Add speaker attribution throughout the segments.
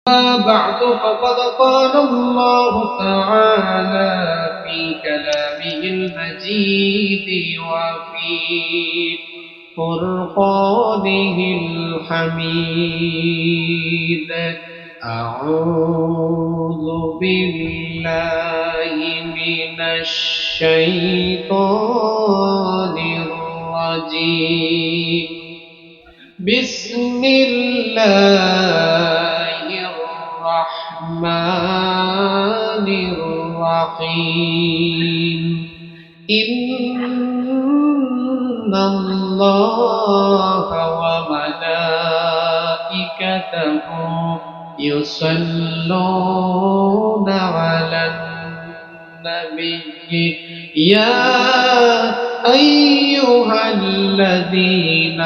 Speaker 1: بعد فقد قال الله تعالى في كلامه المجيد وفي فرقانه الحميد. أعوذ بالله من الشيطان الرجيم. بسم الله الرحمن الرحيم. إن الله وملائكته يصلون على النبي يا أيها الذين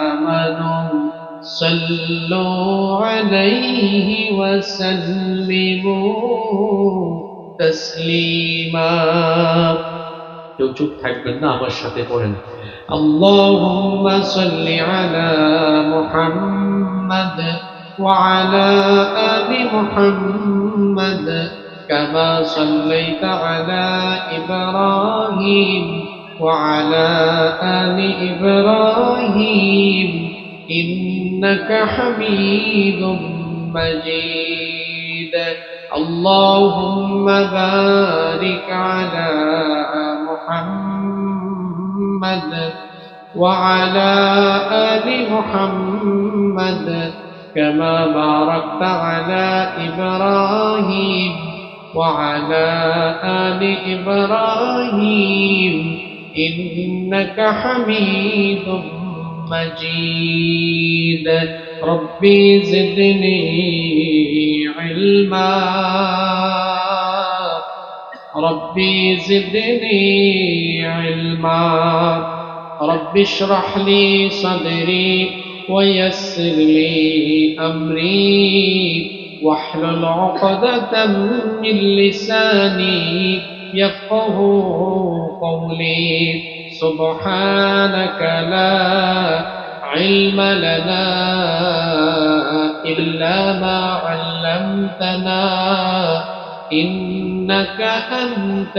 Speaker 1: آمنوا صلوا عليه وسلموا تسليما. কেউ চুপ থাকবেন না, আমার সাথে পড়েন আল্লাহুম্মা সাল্লি আলা মুহাম্মাদ ওয়া আলা আলি মুহাম্মাদ কামা সাল্লাইতা আলা ইব্রাহিম ওয়া আলা আলি ইব্রাহিম ইন্নাকা হামিদুম মাজিদ. আল্লাহুম্মা বারিক আলা محمد وعلى آل محمد كما باركت على إبراهيم وعلى آل إبراهيم إنك حميد مجيد. ربي زدني علما ربي زدني علما. رب اشرح لي صدري ويسر لي أمري واحلل عقدة من لساني يفقه قولي. سبحانك لا علم لنا إلا ما علمتنا إنك أنت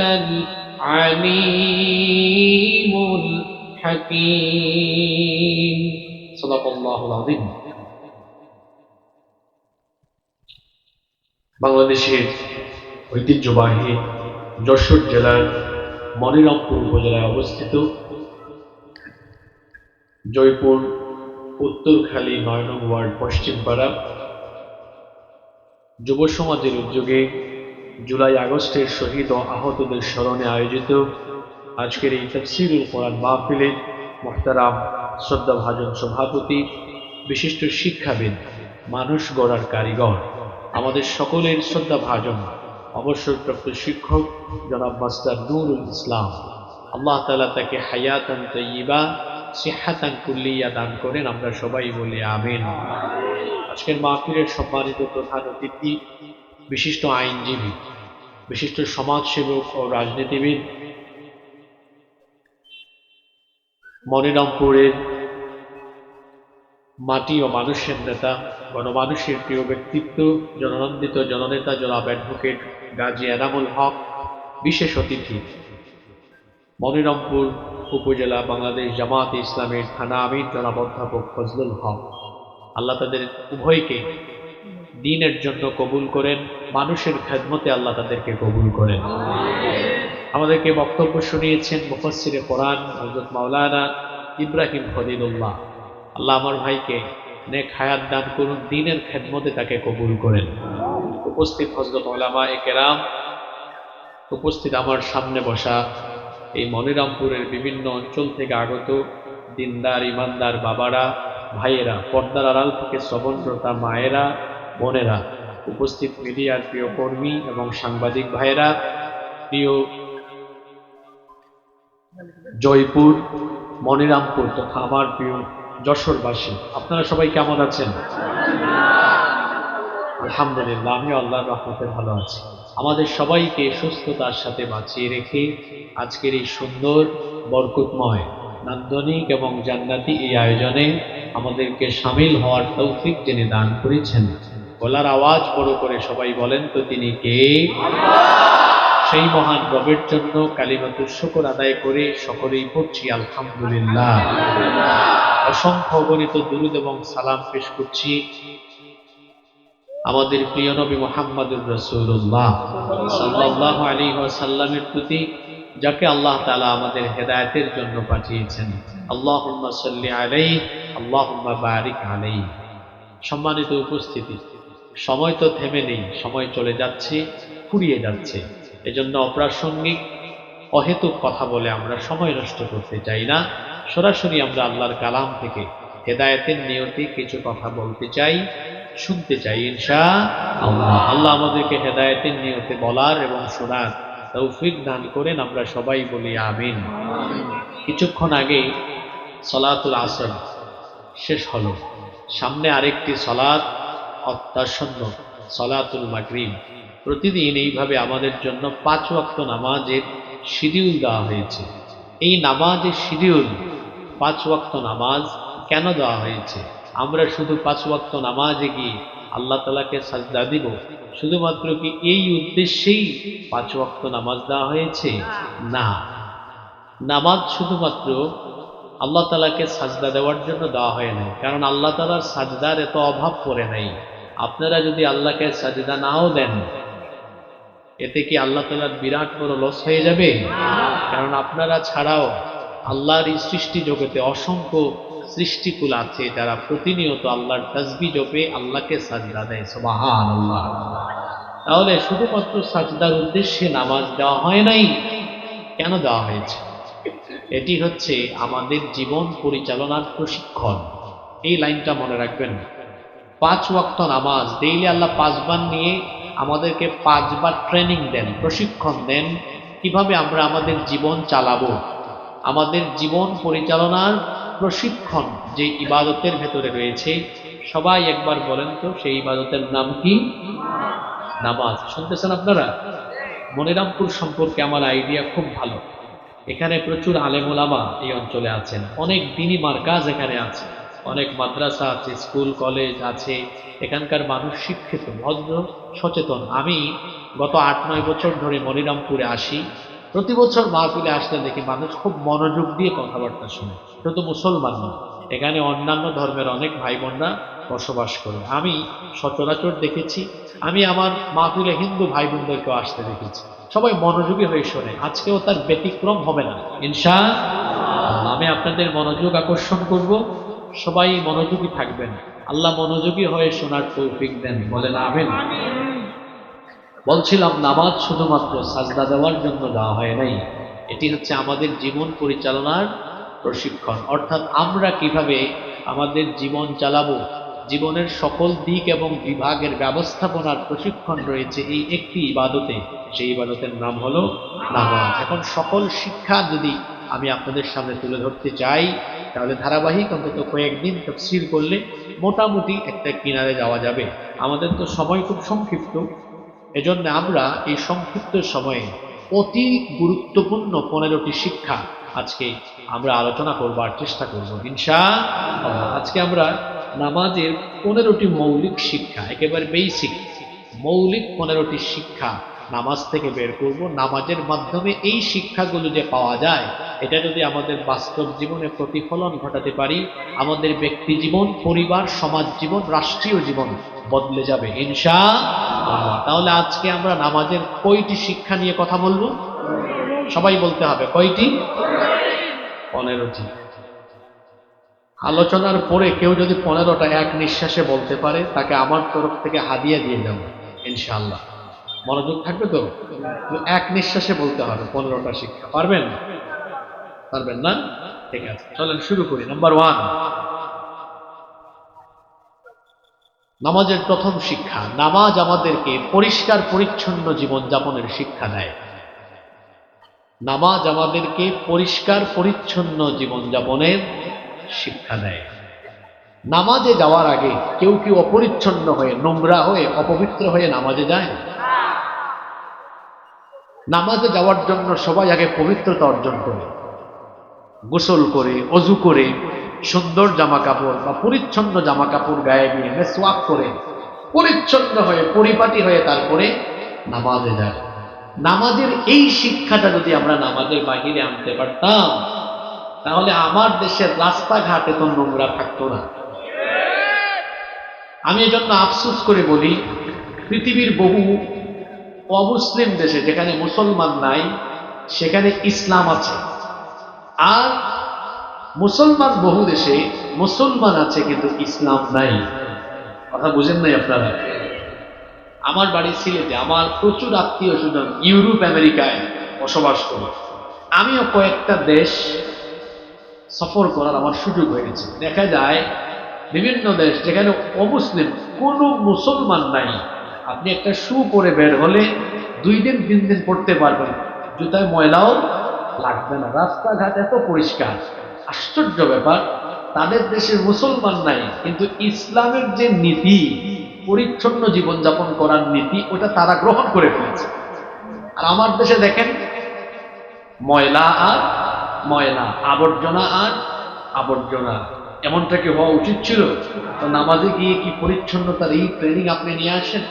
Speaker 1: العليم الحكيم. صدق الله العظيم. বাংলাদেশের ঐতিহ্যবাহী যশোর জেলার মনিরামপুর উপজেলায় অবস্থিত জয়পুর উত্তরখালী ৯ নং ওয়ার্ড পশ্চিমপাড়া যুব সমাজের উদ্যোগে জুলাই আগস্টের শহীদ ও আহতদের স্মরণে আয়োজিত আজকের এই তাফসীরুল কোরআন মাহফিলে মুহতারাম শ্রদ্ধাভাজন সভাপতি, বিশিষ্ট শিক্ষাবিদ, মানুষ গড়ার কারিগর, আমাদের সকলের শ্রদ্ধাভাজন অবসরপ্রাপ্ত শিক্ষক জনাব মাস্টার নুরুল ইসলাম, আল্লাহ তাআলা তাকে হায়াতান তাইয়্যিবা সিহাতান কুল্লিয়া দান করেন। আমরা সবাই বলি আমিন। আজকের মাহফিলের সম্মানিত প্রধান অতিথি, বিশিষ্ট আইনজীবী, বিশিষ্ট সমাজসেবক ও রাজনীতিবিদ, মনিরামপুরের মাটি ও মানুষের নেতা, গণমানুষের প্রিয় ব্যক্তিত্ব, জননন্দিত জননেতা জনাব অ্যাডভোকেট গাজী এনামুল হক, বিশেষ অতিথি মনিরামপুর উপজেলা বাংলাদেশ জামায়াতে ইসলামের থানা আমির জনাব অধ্যাপক ফজলুল হক। আল্লাহ তাদের উভয়কে দ্বীনের জন্য কবুল করেন, মানুষের খেদমতে আল্লাহ তাদেরকে কবুল করেন। আমাদেরকে বক্তব্য শুনিয়েছেন মুফাসসিরে কোরআন হযরত মাওলানা ইব্রাহিম খলিলুল্লাহ। আল্লাহ আমার ভাইকে নেক হায়াত দান করুন, দ্বীনের খেদমতে তাকে কবুল করেন। উপস্থিত হযরত উলামায়ে কেরাম, উপস্থিত আমার সামনে বসা এই মনিরামপুরের বিভিন্ন অঞ্চল থেকে আগত দিনদার ইমানদার বাবারা, ভাইয়েরা, পর্দার আড়াল থেকে শ্রবণরতা মায়েরা, বোনেরা, উপস্থিত মিডিয়ার প্রিয় কর্মী এবং সাংবাদিক ভাইয়েরা, প্রিয় জয়পুর, মনিরামপুর তথা আমার প্রিয় যশোরবাসী, আপনারা সবাই কেমন আছেন? আলহামদুলিল্লাহ, আমিও আল্লাহর রহমতে ভালো আছি। আমাদের সবাইকে সুস্থতার সাথে বাঁচিয়ে রেখে আজকের এই সুন্দর বরকতময় নান্দনিক এবং জান্নাতি এই আয়োজনে আমাদেরকে শামিল হওয়ার তৌফিক যিনি দান করেছেন, গলার আওয়াজ বড় করে সবাই বলেন তো তিনি কে? সেই মহান রবের জন্য কালিমাতুশ শুকর আদায় করে সকলেই পড়ছি আলহামদুলিল্লাহ। অসংখ্য গণিত দুরূদ এবং সালাম পেশ করছি আমাদের প্রিয় নবী মুহাম্মদুর রাসূলুল্লাহ সাল্লাল্লাহু আলাইহি ওয়াসাল্লামের প্রতি, যাকে আল্লাহ তাআলা আমাদের হেদায়েতের জন্য পাঠিয়েছেন। আল্লাহুম্মা সাল্লি আলাইহি আল্লাহুম্মা বারিক আলাইহি। সম্মানিত উপস্থিতি, সময় তো থেমে নেই, সময় চলে যাচ্ছে, ফুরিয়ে যাচ্ছে। এজন্য অপ্রাসঙ্গিক অহেতুক কথা বলে আমরা সময় নষ্ট করতে চাই না। সরাসরি আমরা আল্লাহর কালাম থেকে হেদায়েতের নিয়তে কিছু কথা বলতে চাই, শুনতে চাই ইনশাআল্লাহ। আল্লাহ আমাদেরকে হেদায়েতের নিয়তে বলার এবং শোনার তৌফিক দান করেন, আমরা সবাই বলি আমিন। কিছুক্ষণ আগে সলাতুল আসর শেষ হলো, সামনে আরেকটি সলাত অত্যাসন্ন, সলাতুল মাগরিব। প্রতিদিন এইভাবে আমাদের জন্য 5 ওয়াক্ত নামাজের শিডিউল দেওয়া হয়েছে। এই নামাজের শিডিউল 5 ওয়াক্ত নামাজ কেন দেওয়া হয়েছে? আমরা শুধু 5 ওয়াক্ত নামাজে গিয়ে আল্লাহ তাআলাকে সাজদা দিব, শুধুমাত্র কি এই উদ্দেশ্যেই 5 ওয়াক্ত নামাজ দেওয়া হয়েছে? না, নামাজ শুধুমাত্র আল্লাহ তাআলাকে সাজদা দেওয়ার জন্য দেওয়া হয় নাই, কারণ আল্লাহ তাআলার সাজদার এত অভাব পড়ে নাই। আপনারা যদি আল্লাহকে সাজদা নাও দেন, এতে কি আল্লাহ তাআলার বিরাট বড় লস হয়ে যাবে? কারণ আপনারা ছাড়াও আল্লাহর এই সৃষ্টি জগতে অসংখ্য সৃষ্টিকুল আছে যারা প্রতিনিয়ত আল্লাহর তাসবিহ জপে আল্লাহকে সাজদা দেয়। সুবহানাল্লাহ। তাহলে শুধুমাত্র সাজদার উদ্দেশ্যে নামাজ দেওয়া হয় নাই, কেন দেওয়া হয়েছে? এটি হচ্ছে আমাদের জীবন পরিচালনার প্রশিক্ষণ। এই লাইনটা মনে রাখবেন। 5 ওয়াক্ত নামাজ ডেইলি আল্লাহ 5 বার নিয়ে আমাদেরকে 5 বার ট্রেনিং দেন, প্রশিক্ষণ দেন, কিভাবে আমরা আমাদের জীবন চালাবো। আমাদের জীবন পরিচালনার প্রশিক্ষণ যে ইবাদতের ভেতরে রয়েছে, সবাই একবার বলেন তো সেই ইবাদতের নাম কি? নামাজ। শুনতেছেন আপনারা? মনিরামপুর সম্পর্কে আমার আইডিয়া খুব ভালো। এখানে প্রচুর আলেম ওলামা এই অঞ্চলে আছেন, অনেক দ্বীনি মারকাজ এখানে আছে, অনেক মাদ্রাসা আছে, স্কুল কলেজ আছে। এখানকার মানুষ শিক্ষিত, ভদ্র, সচেতন। আমি গত 8-9 বছর ধরে মনিরামপুরে আসি। প্রতি বছর মাহফিলে আসলে দেখি মানুষ খুব মনোযোগ দিয়ে কথাবার্তা শুনে, শুধু মুসলমান নয়, এখানে অন্যান্য ধর্মের অনেক ভাই বোনরা বসবাস করে। আমি সচরাচর দেখেছি, আমি আমার মাহফিলে হিন্দু ভাই বোনদেরকেও আসতে দেখেছি, সবাই মনোযোগী হয়ে শোনে। আজকেও তার ব্যতিক্রম হবে না ইনশাআল্লাহ। আমি আপনাদের মনোযোগ আকর্ষণ করব, সবাই মনোযোগী থাকবেন। আল্লাহ মনোযোগী হয়ে শোনার তৌফিক দেন, বলেন আমিন। বলছিলাম নামাজ শুধুমাত্র সাজদা দেওয়ার জন্য দেওয়া হয় নাই, এটি হচ্ছে আমাদের জীবন পরিচালনার প্রশিক্ষণ। অর্থাৎ আমরা কিভাবে আমাদের জীবন চালাবো, জীবনের সকল দিক এবং বিভাগের ব্যবস্থাপনার প্রশিক্ষণ রয়েছে এই একটি ইবাদতে। সেই ইবাদতের নাম হলো নামাজ। এখন সকল শিক্ষা যদি আমি আপনাদের সামনে তুলে ধরতে চাই, তাহলে ধারাবাহিক অন্তত কয়েকদিন তাফসীর করলে মোটামুটি একটা কিনারে যাওয়া যাবে। আমাদের তো সময় খুব সংক্ষিপ্ত, এজন্য আমরা এই সংক্ষিপ্ত সময়ে অতি গুরুত্বপূর্ণ 15টি শিক্ষা আজকে আমরা আলোচনা করবার চেষ্টা করব ইনশাআল্লাহ। আজকে আমরা নামাজের 15টি মৌলিক শিক্ষা, একেবারে বেসিক মৌলিক 15টি শিক্ষা নামাজ থেকে বের করব। নামাজের মাধ্যমে এই শিক্ষাগুলো যে পাওয়া যায়, এটা যদি আমাদের বাস্তব জীবনে প্রতিফলন ঘটাতে পারি, আমাদের ব্যক্তি জীবন, পরিবার, সমাজ জীবন, রাষ্ট্রীয় জীবন বদলে যাবে ইনশাআল্লাহ। তাহলে আজকে আমরা নামাজের কয়টি শিক্ষা নিয়ে কথা বলবো? সবাই বলতে হবে কয়টি? 15টি। আলোচনার পরে কেউ যদি 15টা এক নিঃশ্বাসে বলতে পারে, তাকে আমার তরফ থেকে হাদিয়া দিয়ে যাব ইনশাআল্লাহ। মনোযোগ থাকবে তো? এক নিঃশ্বাসে বলতে হবে 15টা শিক্ষা। পারবেন? পারবেন না? ঠিক আছে, চলেন শুরু করি। নাম্বার 1, নামাজের প্রথম শিক্ষা। নামাজ আমাদেরকে পরিষ্কার পরিচ্ছন্ন জীবনযাপনের শিক্ষা দেয়। নামাজ আমাদেরকে পরিষ্কার পরিচ্ছন্ন জীবনযাপনের শিক্ষা দেয়। নামাজে যাওয়ার আগে কেউ কেউ অপরিচ্ছন্ন হয়ে, নোংরা হয়ে, অপবিত্র হয়ে নামাজে যায়। নামাজে যাওয়ার জন্য সবাই আগে পবিত্রতা অর্জন করে, গোসল করে, অজু করে, সুন্দর জামা কাপড় বা পরিচ্ছন্ন জামা কাপড় গায়ে দিয়ে মেসওয়াক করে পরিচ্ছন্ন হয়ে পরিপাটি হয়ে তারপরে নামাজে যায়। নামাজের এই শিক্ষাটা যদি আমরা নামাজের বাহিরে আনতে পারতাম, তাহলে আমার দেশের রাস্তাঘাটে তো নোংরা থাকতো না। আমি এজন্য আফসোস করে বলি, পৃথিবীর বহু অমুসলিম দেশে যেখানে মুসলমান নাই সেখানে ইসলাম আছে, আর মুসলমান বহু দেশে মুসলমান আছে কিন্তু ইসলাম নাই। কথা বুঝেন নাই আপনারা? আমার বাড়ি সিলেটে, আমার প্রচুর আত্মীয় স্বজন ইউরোপ আমেরিকায় বসবাস করে। আমিও কয়েকটা দেশ সফর করার আমার সুযোগ হয়েছে। দেখা যায় বিভিন্ন দেশ যেখানে অমুসলিম, কোনো মুসলমান নাই, আপনি একটা শু পরে বের হলে 2 দিন 3 দিন পড়তে পারবেন, জুতায় ময়লাও লাগবে না, রাস্তাঘাট এত পরিষ্কার। আশ্চর্য ব্যাপার, তাদের দেশে মুসলমান নাই কিন্তু ইসলামের যে নীতি, পরিচ্ছন্ন জীবনযাপন করার নীতি, ওটা তারা গ্রহণ করে ফেলেছে। আর আমার দেশে দেখেন, ময়লা আর ময়লা, আবর্জনা আর আবর্জনা। এমনটা কি হওয়া উচিত ছিল? তো নামাজে গিয়ে কি পরিচ্ছন্নতার এই ট্রেনিং আপনি নিয়ে আসেন?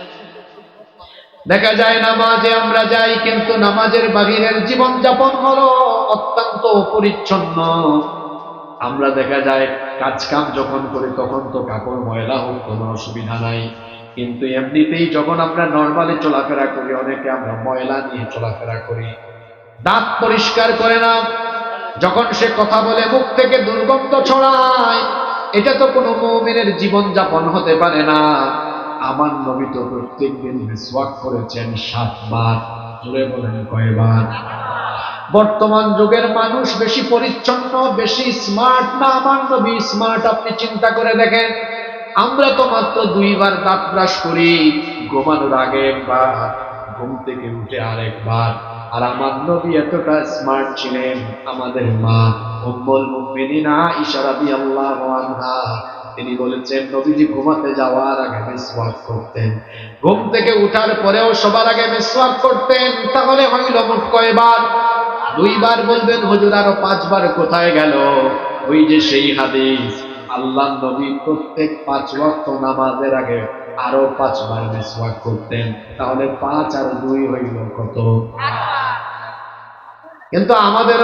Speaker 1: দেখা যায় নামাজে আমরা যাই কিন্তু নামাজের বাহিরের জীবনযাপন হলো অত্যন্ত পরিচ্ছন্ন। আমরা দেখা যায় কাজ কাম যখন করি তখন তো কাপড় ময়লা হোক কোনো অসুবিধা নাই, কিন্তু এমনিতেই যখন আমরা নর্মালি চলাফেরা করি অনেকে আমরা ময়লা নিয়ে চলাফেরা করি। দাঁত পরিষ্কার করে না, যখন সে কথা বলে মুখ থেকে দুর্গন্ধ ছড়ায়, এটা তো কোনো মুমিনের জীবনযাপন হতে পারে না। আমার নবী তো প্রত্যেকদিন মিসওয়াক করেছেন 7 বার। জোরে বলেন কয়বার? বর্তমান যুগের মানুষ বেশি পরিচ্ছন্ন, বেশি স্মার্ট না? আমার নবী স্মার্ট। আপনি চিন্তা করে দেখেন, আমরা তো মাত্র 2 বার দাঁত ব্রাশ করি, ঘুমানোর আগে একবার, ঘুম থেকে উঠে আরেকবার। আর আমার নবী এতটা স্মার্ট ছিলেন, আমাদের মা উম্মুল মুমিনিন আয়েশা রাদিয়াল্লাহু আনহা তিনি বলেছেন নবীজি ঘুমাতে যাওয়ার আগে মিসওয়াক করতেন, ঘুম থেকে উঠার পরেও সবার আগে মিসওয়াক করতেন। তাহলে হইল মোট কয়বার? 2 বার। বলবেন হুজুর আরো 5 বার কোথায় গেল? ওই যে সেই হাদিস, আল্লাহর নবী প্রত্যেক 5 ওয়াক্ত নামাজের আগে আরো 5 বার মিসওয়াক করতেন। তাহলে 5 আর 2 হইল কত? 8 বার। কিন্তু আমাদের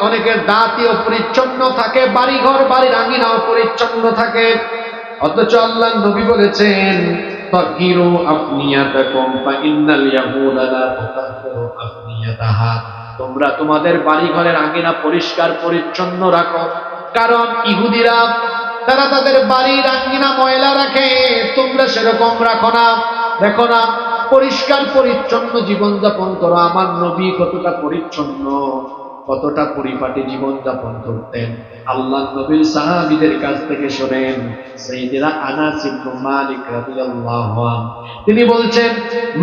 Speaker 1: অনেকের দাঁতও পরিচ্ছন্ন থাকে, বাড়িঘর বাড়ির আঙিনাও পরিচ্ছন্ন থাকে, অথচ আল্লাহর নবী বলেছেন তাহিরু আফনিয়াতাকুম ফাইন্নাল ইয়াহুদা লা তুতাহিরু আফনিয়াতাহা, তোমরা তোমাদের বাড়িঘরের আঙিনা পরিষ্কার পরিচ্ছন্ন রাখো, কারণ ইহুদিরা তারা তাদের বাড়ির আঙিনা ময়লা রাখে, তোমরা সেরকম রাখো না। দেখো না, পরিষ্কার পরিচ্ছন্ন জীবনযাপন করো। আমার নবী কতটা পরিচ্ছন্ন, কতটা পরিপাটি জীবনযাপন করতেন। আল্লাহ নবীর সাহাবীদের কাছ থেকে শোনেন, সাইয়েদনা আনাস ইবনে মালিক রাদিয়াল্লাহু আনহু তিনি বলছেন,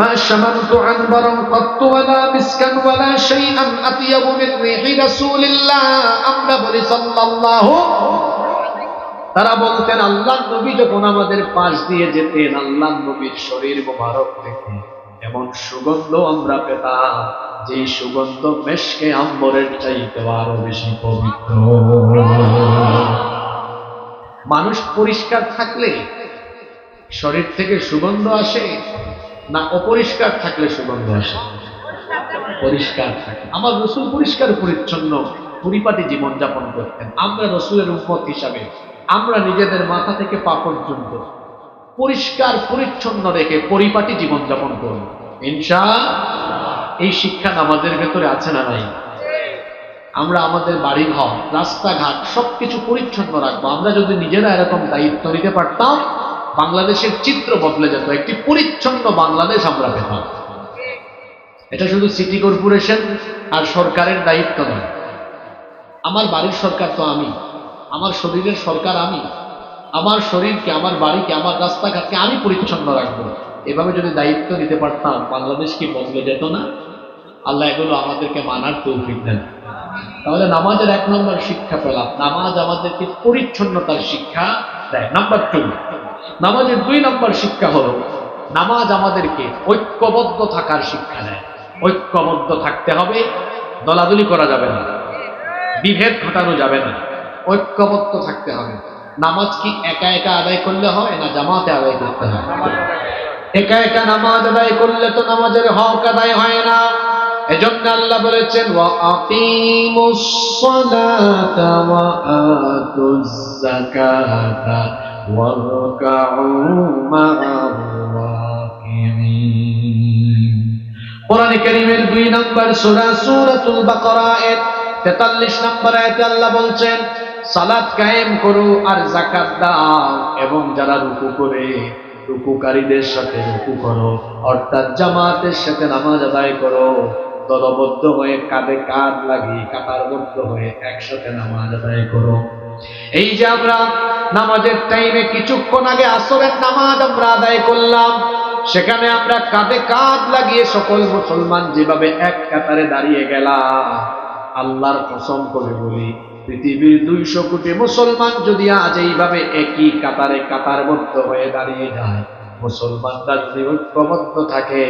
Speaker 1: মা শামামতু আনবারান কাত্তু ওয়ালা মিসকান ওয়ালা শাইআন আতিয়াবু মিন রিহি রাসূলিল্লাহ। আমরা বলি সাল্লাল্লাহু। তারা বলতেন আল্লাহর নবী যখন আমাদের পাশ দিয়ে যেতেন, আল্লাহর নবীর শরীর মোবারক থেকে এমন সুগন্ধ আমরা পেতাম, যে সুগন্ধ মেশকে আম্বরের চাইতে আরো বেশি পবিত্র। মানুষ পরিষ্কার থাকলে শরীর থেকে সুগন্ধ আসে না অপরিষ্কার থাকলে সুগন্ধ আসে? পরিষ্কার থাকে। আমার রাসূল পরিষ্কার পরিচ্ছন্ন পরিপাটি জীবনযাপন করতেন। আমরা রাসূলের উম্মত হিসাবে আমরা নিজেদের মাথা থেকে পা পর্যন্ত পরিষ্কার পরিচ্ছন্ন রেখে পরিপাটি জীবনযাপন করব ইনশাআল্লাহ। এই শিক্ষা আমাদের ভেতরে আছে না নাই? আমরা আমাদের বাড়িঘর রাস্তাঘাট সবকিছু পরিচ্ছন্ন রাখবো। আমরা যদি নিজেরা এরকম দায়িত্ব নিতে পারতাম, বাংলাদেশের চিত্র বদলে যেত, একটি পরিচ্ছন্ন বাংলাদেশ আমরা পেতাম। এটা শুধু সিটি কর্পোরেশন আর সরকারের দায়িত্ব নয়। আমার বাড়ির সরকার তো আমি, আমার শরীরের সরকার আমি। আমার শরীরকে, আমার বাড়িকে, আমার রাস্তাঘাটকে আমি পরিচ্ছন্ন রাখবো। এভাবে যদি দায়িত্ব নিতে পারতাম, বাংলাদেশ কি বদলে যেত না? আল্লাহ এগুলো আমাদেরকে মানার তৌফিক দেন। তাহলে নামাজের 1 নম্বর শিক্ষা পেলাম, নামাজ আমাদেরকে পরিচ্ছন্নতার শিক্ষা দেয়। নাম্বার 2, নামাজের 2 নম্বর শিক্ষা হলো নামাজ আমাদেরকে ঐক্যবদ্ধ থাকার শিক্ষা দেয়। ঐক্যবদ্ধ থাকতে হবে, দলাদলি করা যাবে না, বিভেদ ঘটানো যাবে না, ঐক্যবদ্ধ থাকতে হবে। নামাজ কি একা একা আদায় করলে হয় না জামাতে আদায় করতে হয়? একা একা নামাজ আদায় করলে তো নামাজের হক আদায় হয় না। এজন্য আল্লাহ বলেছেন ওয়া আকিমুস সালাতা ওয়া আতুজ যাকাতা ওয়ারকাউ মা'আর রাকিঈন। কোরআনে কারীমের 2 নম্বর সূরা সূরাতুল বাকারা এর 43 নম্বর আয়াতে আল্লাহ বলছেন সালাত কায়েম করো আর যাকাত দাও, এবং যারা রুকু করে রুকুকারীদের সাথে রুকু করো, অর্থাৎ জামাতের সাথে নামাজ আদায় করো, দলবদ্ধ হয়ে কাঁধে কাঁধ লাগিয়ে কাতারবদ্ধ হয়ে একসাথে নামাজ আদায় করো। এই যে আমরা নামাজের টাইমে কিছুক্ষণ আগে আসরের নামাজ আমরা আদায় করলাম, সেখানে আমরা কাঁধে কাঁধ লাগিয়ে সকল মুসলমান যেভাবে এক কাতারে দাঁড়িয়ে গেলাম, আল্লাহর কসম করে বলি পৃথিবীর 200 কোটি মুসলমান যদি আজ এইভাবে একই কাতারে কাতারবদ্ধ হয়ে দাঁড়িয়ে যায়, মুসলমানরা যদি ঐক্যবদ্ধ থাকে,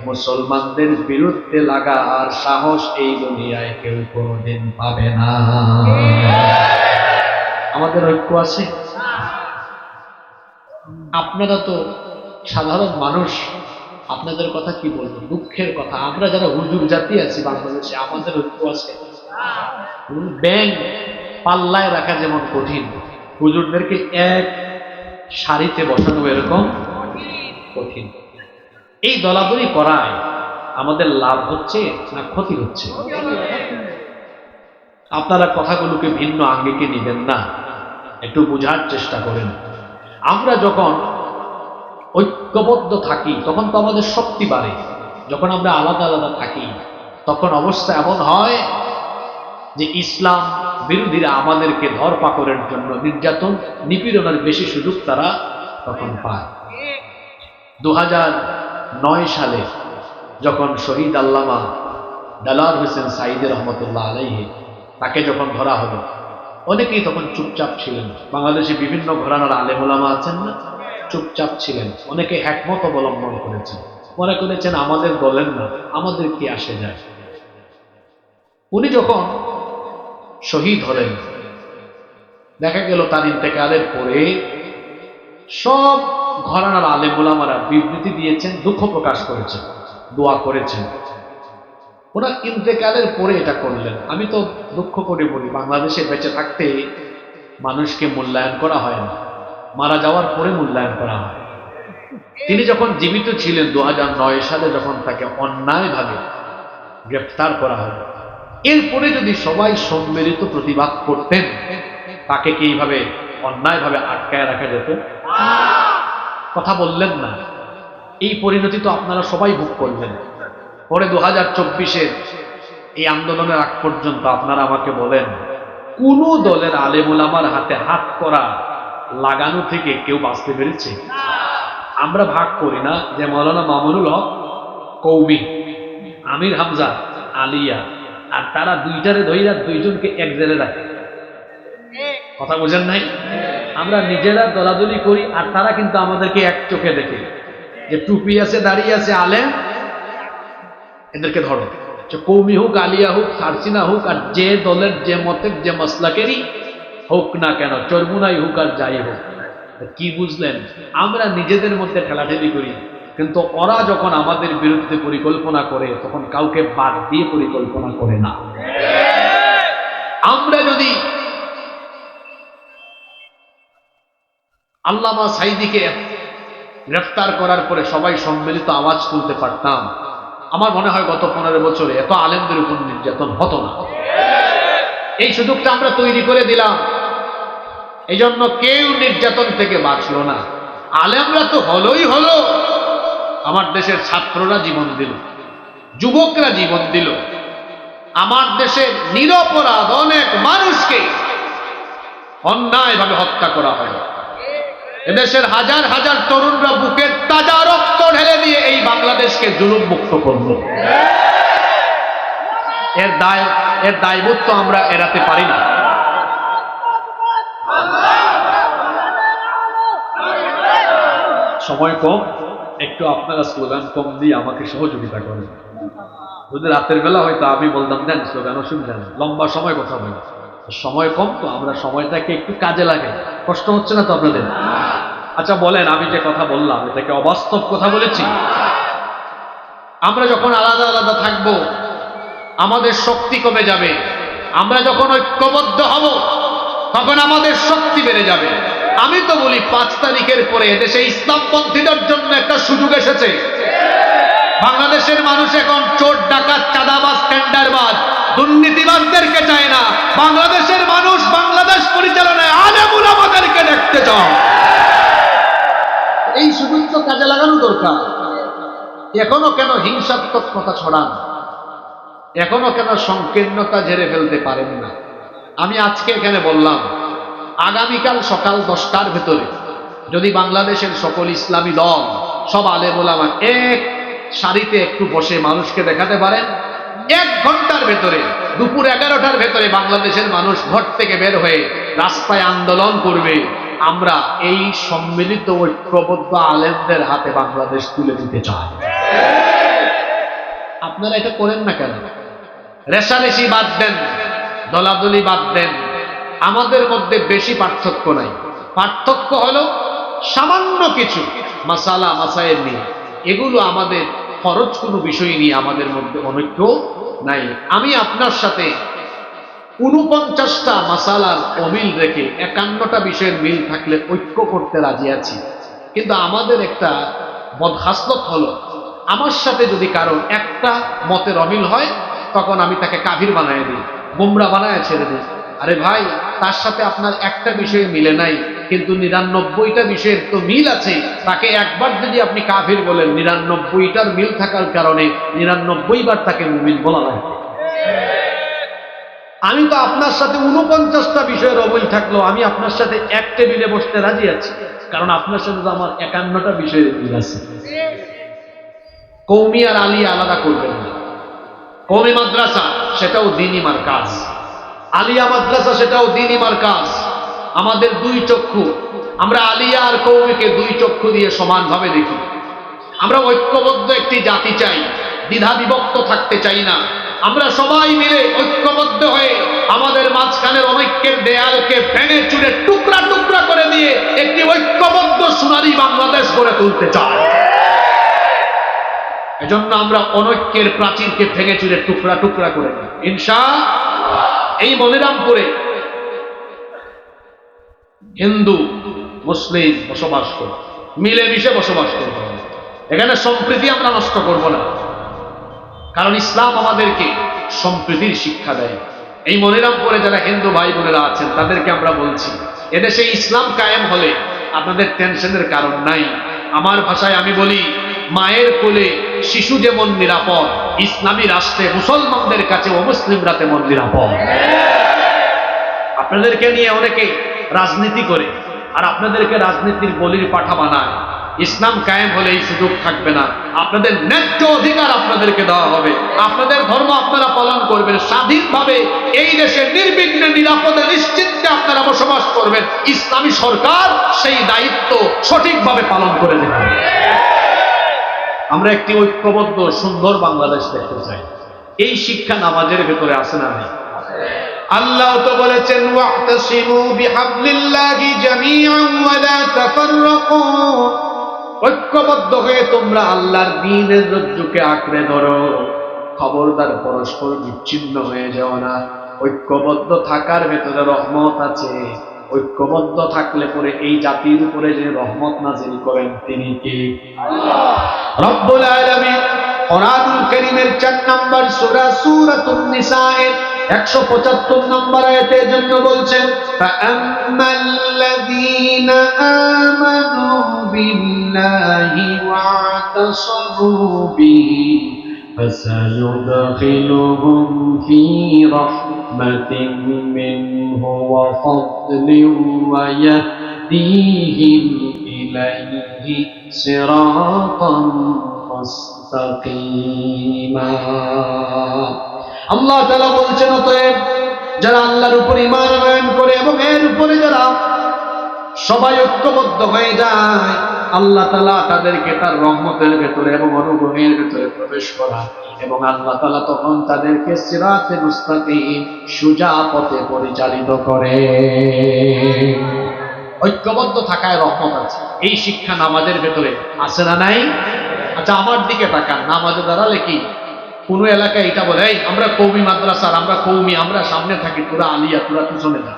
Speaker 1: মুসলমানদের বিরুদ্ধে লাগার সাহস এই দুনিয়ায় কেউ কোনোদিন পাবে না। আমাদের ঐক্য আছে। আপনারা তো সাধারণ মানুষ, আপনাদের কথা কি বলবো, দুঃখের কথা। আমরা যারা হুজুর জাতি আছি বাংলাদেশে, আমাদের ঐক্য আছে। ব্যাঙ পাল্লায় রাখা যেমন কঠিন, হুজুরদেরকে এক সারিতে বসানো এরকম কঠিন। এই দলাদলি করায় আমাদের লাভ হচ্ছে না ক্ষতি হচ্ছে? আপনারা কথাগুলোকে ভিন্ন আঙ্গিকে নিবেন না, একটু বোঝার চেষ্টা করেন। আমরা যখন ঐক্যবদ্ধ থাকি তখন তো আমাদের শক্তি বাড়ে। যখন আমরা আলাদা আলাদা থাকি তখন অবস্থা এমন হয় যে ইসলাম বিরোধীরা আমাদেরকে ধরপাকড়ের জন্য নির্যাতন নিপীড়নের বেশি সুযোগ তারা তখন পায়। 2009 সালে যখন শহীদ আল্লামা দেলোয়ার হোসেন সাঈদী রহমতুল্লাহ আলাইহি তাকে যখন ধরা হলো, অনেকেই তখন চুপচাপ ছিলেন। বাংলাদেশে বিভিন্ন ঘরানার আলেম ওলামা আছেন না, চুপচাপ ছিলেন। অনেকে একমত অবলম্বন করেছেন, মনে করেছেন আমাদের বলেন না, আমাদের কি আসে যায়। উনি যখন শহীদ হলেন, দেখা গেল তার ইন্তেকালের পরে সব ঘরানার আলেম ওলামারা বিবৃতি দিয়েছেন, দুঃখ প্রকাশ করেছেন, দোয়া করেছেন। ওনার ইন্তেকালের পরে এটা করলেন। আমি তো দুঃখ করে বলি, বাংলাদেশে বেঁচে থাকতে মানুষকে মূল্যায়ন করা হয় না, মারা যাওয়ার পরে মূল্যায়ন করা হয়। তিনি যখন জীবিত ছিলেন 2009 সালে যখন তাকে অন্যায়ভাবে গ্রেফতার করা হলো, এরপরে যদি সবাই সম্মিলিত প্রতিবাদ করতেন, তাকে কি এইভাবে অন্যায়ভাবে আটকায় রাখা যেত? কথা বললেন না। এই পরিণতি তো আপনারা সবাই ভোগ করলেন। পরে 2024-এর এই আন্দোলনের আগ পর্যন্ত আপনারা আমাকে বলেন, কোন দলের আলেম ওলামার হাতে হাত করা লাগানো থেকে কেউ বাঁচতে পেরেছে? আমরা ভাগ করি না যে মাওলানা মামুনুল হক কৌমি, আমির হামজা আলিয়া, আর তারা দুইটারে ধইরা দুইজনকে এক জেলে রাখে। কথা বোঝেন নাই? আমরা নিজেরা দলাদলি করি, আর তারা কিন্তু আমাদেরকে এক চোখে দেখে, যে টুপি আছে দাঁড়িয়ে আছে আলেম, এদেরকে ধরো। কৌমি হোক, আলিয়া হোক, সারসিনা হোক, আর যে দলের যে মতের যে মাসলাকেরই হোক না কেন, চরমুনাই হোক আর যাই হোক, কি বুঝলেন? আমরা নিজেদের মধ্যে ঠেলাঠেলি করি, কিন্তু ওরা যখন আমাদের বিরুদ্ধে পরিকল্পনা করে তখন কাউকে বাদ দিয়ে পরিকল্পনা করে না। আমরা যদি আল্লামা সাঈদীকে গ্রেফতার করার পরে সবাই সম্মিলিত আওয়াজ তুলতে পারতাম, আমার মনে হয় গত 15 বছরে এত আলেমদের উপর নির্যাতন হতো না। এই সুযোগটা আমরা তৈরি করে দিলাম, এই জন্য কেউ নির্যাতন থেকে বাঁচলো না। আলেমরা তো হলোই হলো, আমার দেশের ছাত্ররা জীবন দিল, যুবকরা জীবন দিল, আমার দেশের নিরপরাধ অনেক মানুষকে অন্যায়ভাবে হত্যা করা হয়। এদেশের হাজার হাজার তরুণরা বুকের তাজা রক্ত ঢেলে দিয়ে এই বাংলাদেশকে জুলুম মুক্ত করল। এর দায়িত্ব আমরা এড়াতে পারি না। সময় কম, একটু আপনারা স্লোগান কম দিয়ে আমাকে সহযোগিতা করেন। যদি রাতের বেলা হয়তো আমি বলতাম দেন স্লোগান, অসুবিধা নেই, লম্বা সময় কথা বলি। সময় কম তো আমরা সময়টাকে একটু কাজে লাগাই। কষ্ট হচ্ছে না তো আপনাদের? আচ্ছা বলেন, আমি যে কথা বললাম এটাকে অবাস্তব কথা বলেছি? আমরা যখন আলাদা আলাদা থাকব আমাদের শক্তি কমে যাবে। আমরা যখন ঐক্যবদ্ধ হব তখন আমাদের শক্তি বেড়ে যাবে। আমি তো বলি 5 তারিখের পরে দেশে ইসলামপন্থীদের জন্য একটা সুযোগ এসেছে। বাংলাদেশের মানুষ এখন চোর, ডাকাত, চাঁদাবাজ, টেন্ডারবাজ, দুর্নীতিবাজদেরকে চায় না। বাংলাদেশের মানুষ বাংলাদেশ পরিচালনায় আলেম উলামাদেরকে দেখতে চায়। এই সুযোগ তো কাজে লাগানো দরকার। এখনো কেন হিংসাত্মক কথা ছড়ান? এখনো কেন সংকীর্ণতা ঝেড়ে ফেলতে পারেন না? আমি আজকে এখানে বললাম, আগামীকাল সকাল 10টার ভেতরে যদি বাংলাদেশের সকল ইসলামী দল, সব আলেম ওলামা এক সারিতে একটু বসে মানুষকে দেখাতে পারেন, 1 ঘন্টার ভেতরে, দুপুর 11টার ভেতরে বাংলাদেশের মানুষ ঘর থেকে বের হয়ে রাস্তায় আন্দোলন করবে, আমরা এই সম্মিলিত ঐক্যবদ্ধ আলেমদের হাতে বাংলাদেশ তুলে দিতে চাই। আপনারা এটা করেন না কেন? রেশারেশি বাদ দেন, দলাদলি বাদ দেন। আমাদের মধ্যে বেশি পার্থক্য নাই। পার্থক্য হলো সামান্য কিছু মাসালা মাসায়েল নিয়ে। এগুলো আমাদের খরচ কোনো বিষয় নিয়ে আমাদের মধ্যে অনৈক্য নাই। আমি আপনার সাথে 49টা মাসালার অমিল রেখে 51টা বিষয়ের মিল থাকলে ঐক্য করতে রাজি আছি। কিন্তু আমাদের একটা বদখাসলত হলো, আমার সাথে যদি কারো একটা মতের অমিল হয় তখন আমি তাকে কাফির বানায় দিই, গোমরা বানায় ছেড়ে দিই। আরে ভাই, তার সাথে আপনার একটা বিষয় মিলে নাই, কিন্তু 99টা বিষয়ের তো মিল আছে। তাকে একবার যদি আপনি কাফির বলেন, 99টার মিল থাকার কারণে 99 বার তাকে মুমিন বলা লাগবে। আমি তো আপনার সাথে 49টা বিষয়ের অমিল থাকলো আমি আপনার সাথে এক টেবিলে বসতে রাজি আছি, কারণ আপনার সাথে তো আমার 51টা বিষয়ের মিল আছে। কওমি আর আলিয়া আলাদা করবেন না। কওমি মাদ্রাসা সেটাও দ্বীনি মারকাজ, আলিয়া মাদ্রাসা সেটাও দ্বীনি মারকাজ। আমাদের 2 চক্ষু, আমরা আলিয়া আর কওমিকে 2 চক্ষু দিয়ে সমানভাবে দেখি। আমরা ঐক্যবদ্ধ একটি জাতি চাই, দ্বিধা বিভক্ত থাকতে চাই না। আমরা সবাই মিলে ঐক্যবদ্ধ হয়ে আমাদের মাঝখানের অনৈক্যের দেয়ালকে ভেঙে চুরে টুকরা টুকরা করে দিয়ে একটি ঐক্যবদ্ধ সোনালী বাংলাদেশ গড়ে তুলতে চাই। এজন্য আমরা অনৈক্যের প্রাচীরকে ভেঙে চুরে টুকরা টুকরা করে দিই ইনশাআল্লাহ। এই মনিরামপুরে হিন্দু মুসলিম বসবাস করে, মিলেমিশে বসবাস করব। এখানে সম্প্রীতি আমরা নষ্ট করব না, কারণ ইসলাম আমাদেরকে সম্প্রীতির শিক্ষা দেয়। এই মনিরামপুরে যারা হিন্দু ভাই বোনেরা আছেন তাদেরকে আমরা বলছি, এদেশে ইসলাম কায়েম হলে আপনাদের টেনশনের কারণ নাই। আমার ভাষায় আমি বলি, মায়ের কোলে শিশু যেমন নিরাপদ, ইসলামী রাষ্ট্রে মুসলমানদের কাছে অমুসলিমরা তেমন নিরাপদ। আপনাদেরকে নিয়ে অনেকে রাজনীতি করে আর আপনাদেরকে রাজনীতির বলির পাঠা বানায়। ইসলাম কায়েম হলে এই সুযোগ থাকবে না। আপনাদের ন্যায্য অধিকার আপনাদেরকে দেওয়া হবে, আপনাদের ধর্ম আপনারা পালন করবেন স্বাধীনভাবে। এই দেশে নির্বিঘ্নে নিরাপদে নিশ্চিন্তে আপনারা বসবাস করবেন। ইসলামী সরকার সেই দায়িত্ব সঠিকভাবে পালন করে দেবে। আমরা একটি ঐক্যবদ্ধ সুন্দর বাংলাদেশ দেখতে চাই। এই শিক্ষা নামাজের ভেতরে আছে না নেই? আল্লাহ তো বলেছেন, ওয়া'তাসিমু বিহাবলিল্লাহি জামিআন ওয়া লা তাফাররাকু, ঐক্যবদ্ধ হয়ে তোমরা আল্লাহর দ্বীনের রজ্জুকে আঁকড়ে ধরো, খবরদার পরস্পর বিচ্ছিন্ন হয়ে যাও না। ঐক্যবদ্ধ থাকার ভেতরে রহমত আছে। ঐক্যবদ্ধ থাকলে পরে এই জাতির উপরে যে রহমত নাযিল করেন তিনি কে? আল্লাহ রব্বুল আলামিন। কোরআনুল কারীমের 4 নম্বর সূরা সূরাতুন নিসায়ের 175 নম্বর আয়াতের জন্য বলছেন, ফাআম্মাল্লাযীনা আমানু বিল্লাহি ওয়া'তাসামু বিহি ফাসায়ুদখিলুহুম ফী রাহমাতিন মিনহু ওয়া ফাদলিন ওয়া ইয়াহদিহিম ইলাইহি সিরাতান মুস্তাকিমা। আল্লাহ তাআলা বলছেন, অতএব যারা আল্লাহর উপর ঈমান আনয়ন করে এবং এর উপরে যারা সবাই ঐক্যবদ্ধ হয়ে যায়, আল্লাহ তাআলা তাদেরকে তার রহমতের ভেতরে এবং অনুগ্রহের ভেতরে প্রবেশ করা, এবং আল্লাহ তাআলা তখন তাদেরকে সিরাতে মুস্তাকিম সোজা পথে পরিচালিত করে। ঐক্যবদ্ধ থাকায় রহমত আছে। এই শিক্ষা নামাজের ভেতরে আছে না নাই? আচ্ছা, আমার দিকে তাকান, নামাজে দাঁড়ালে কি কোনো এলাকায় এটা বলে, এই আমরা কৌমি মাদ্রাসার, আমরা কৌমি, আমরা সামনে থাকি, তোরা আলিয়া, তোরা পিছনে যা।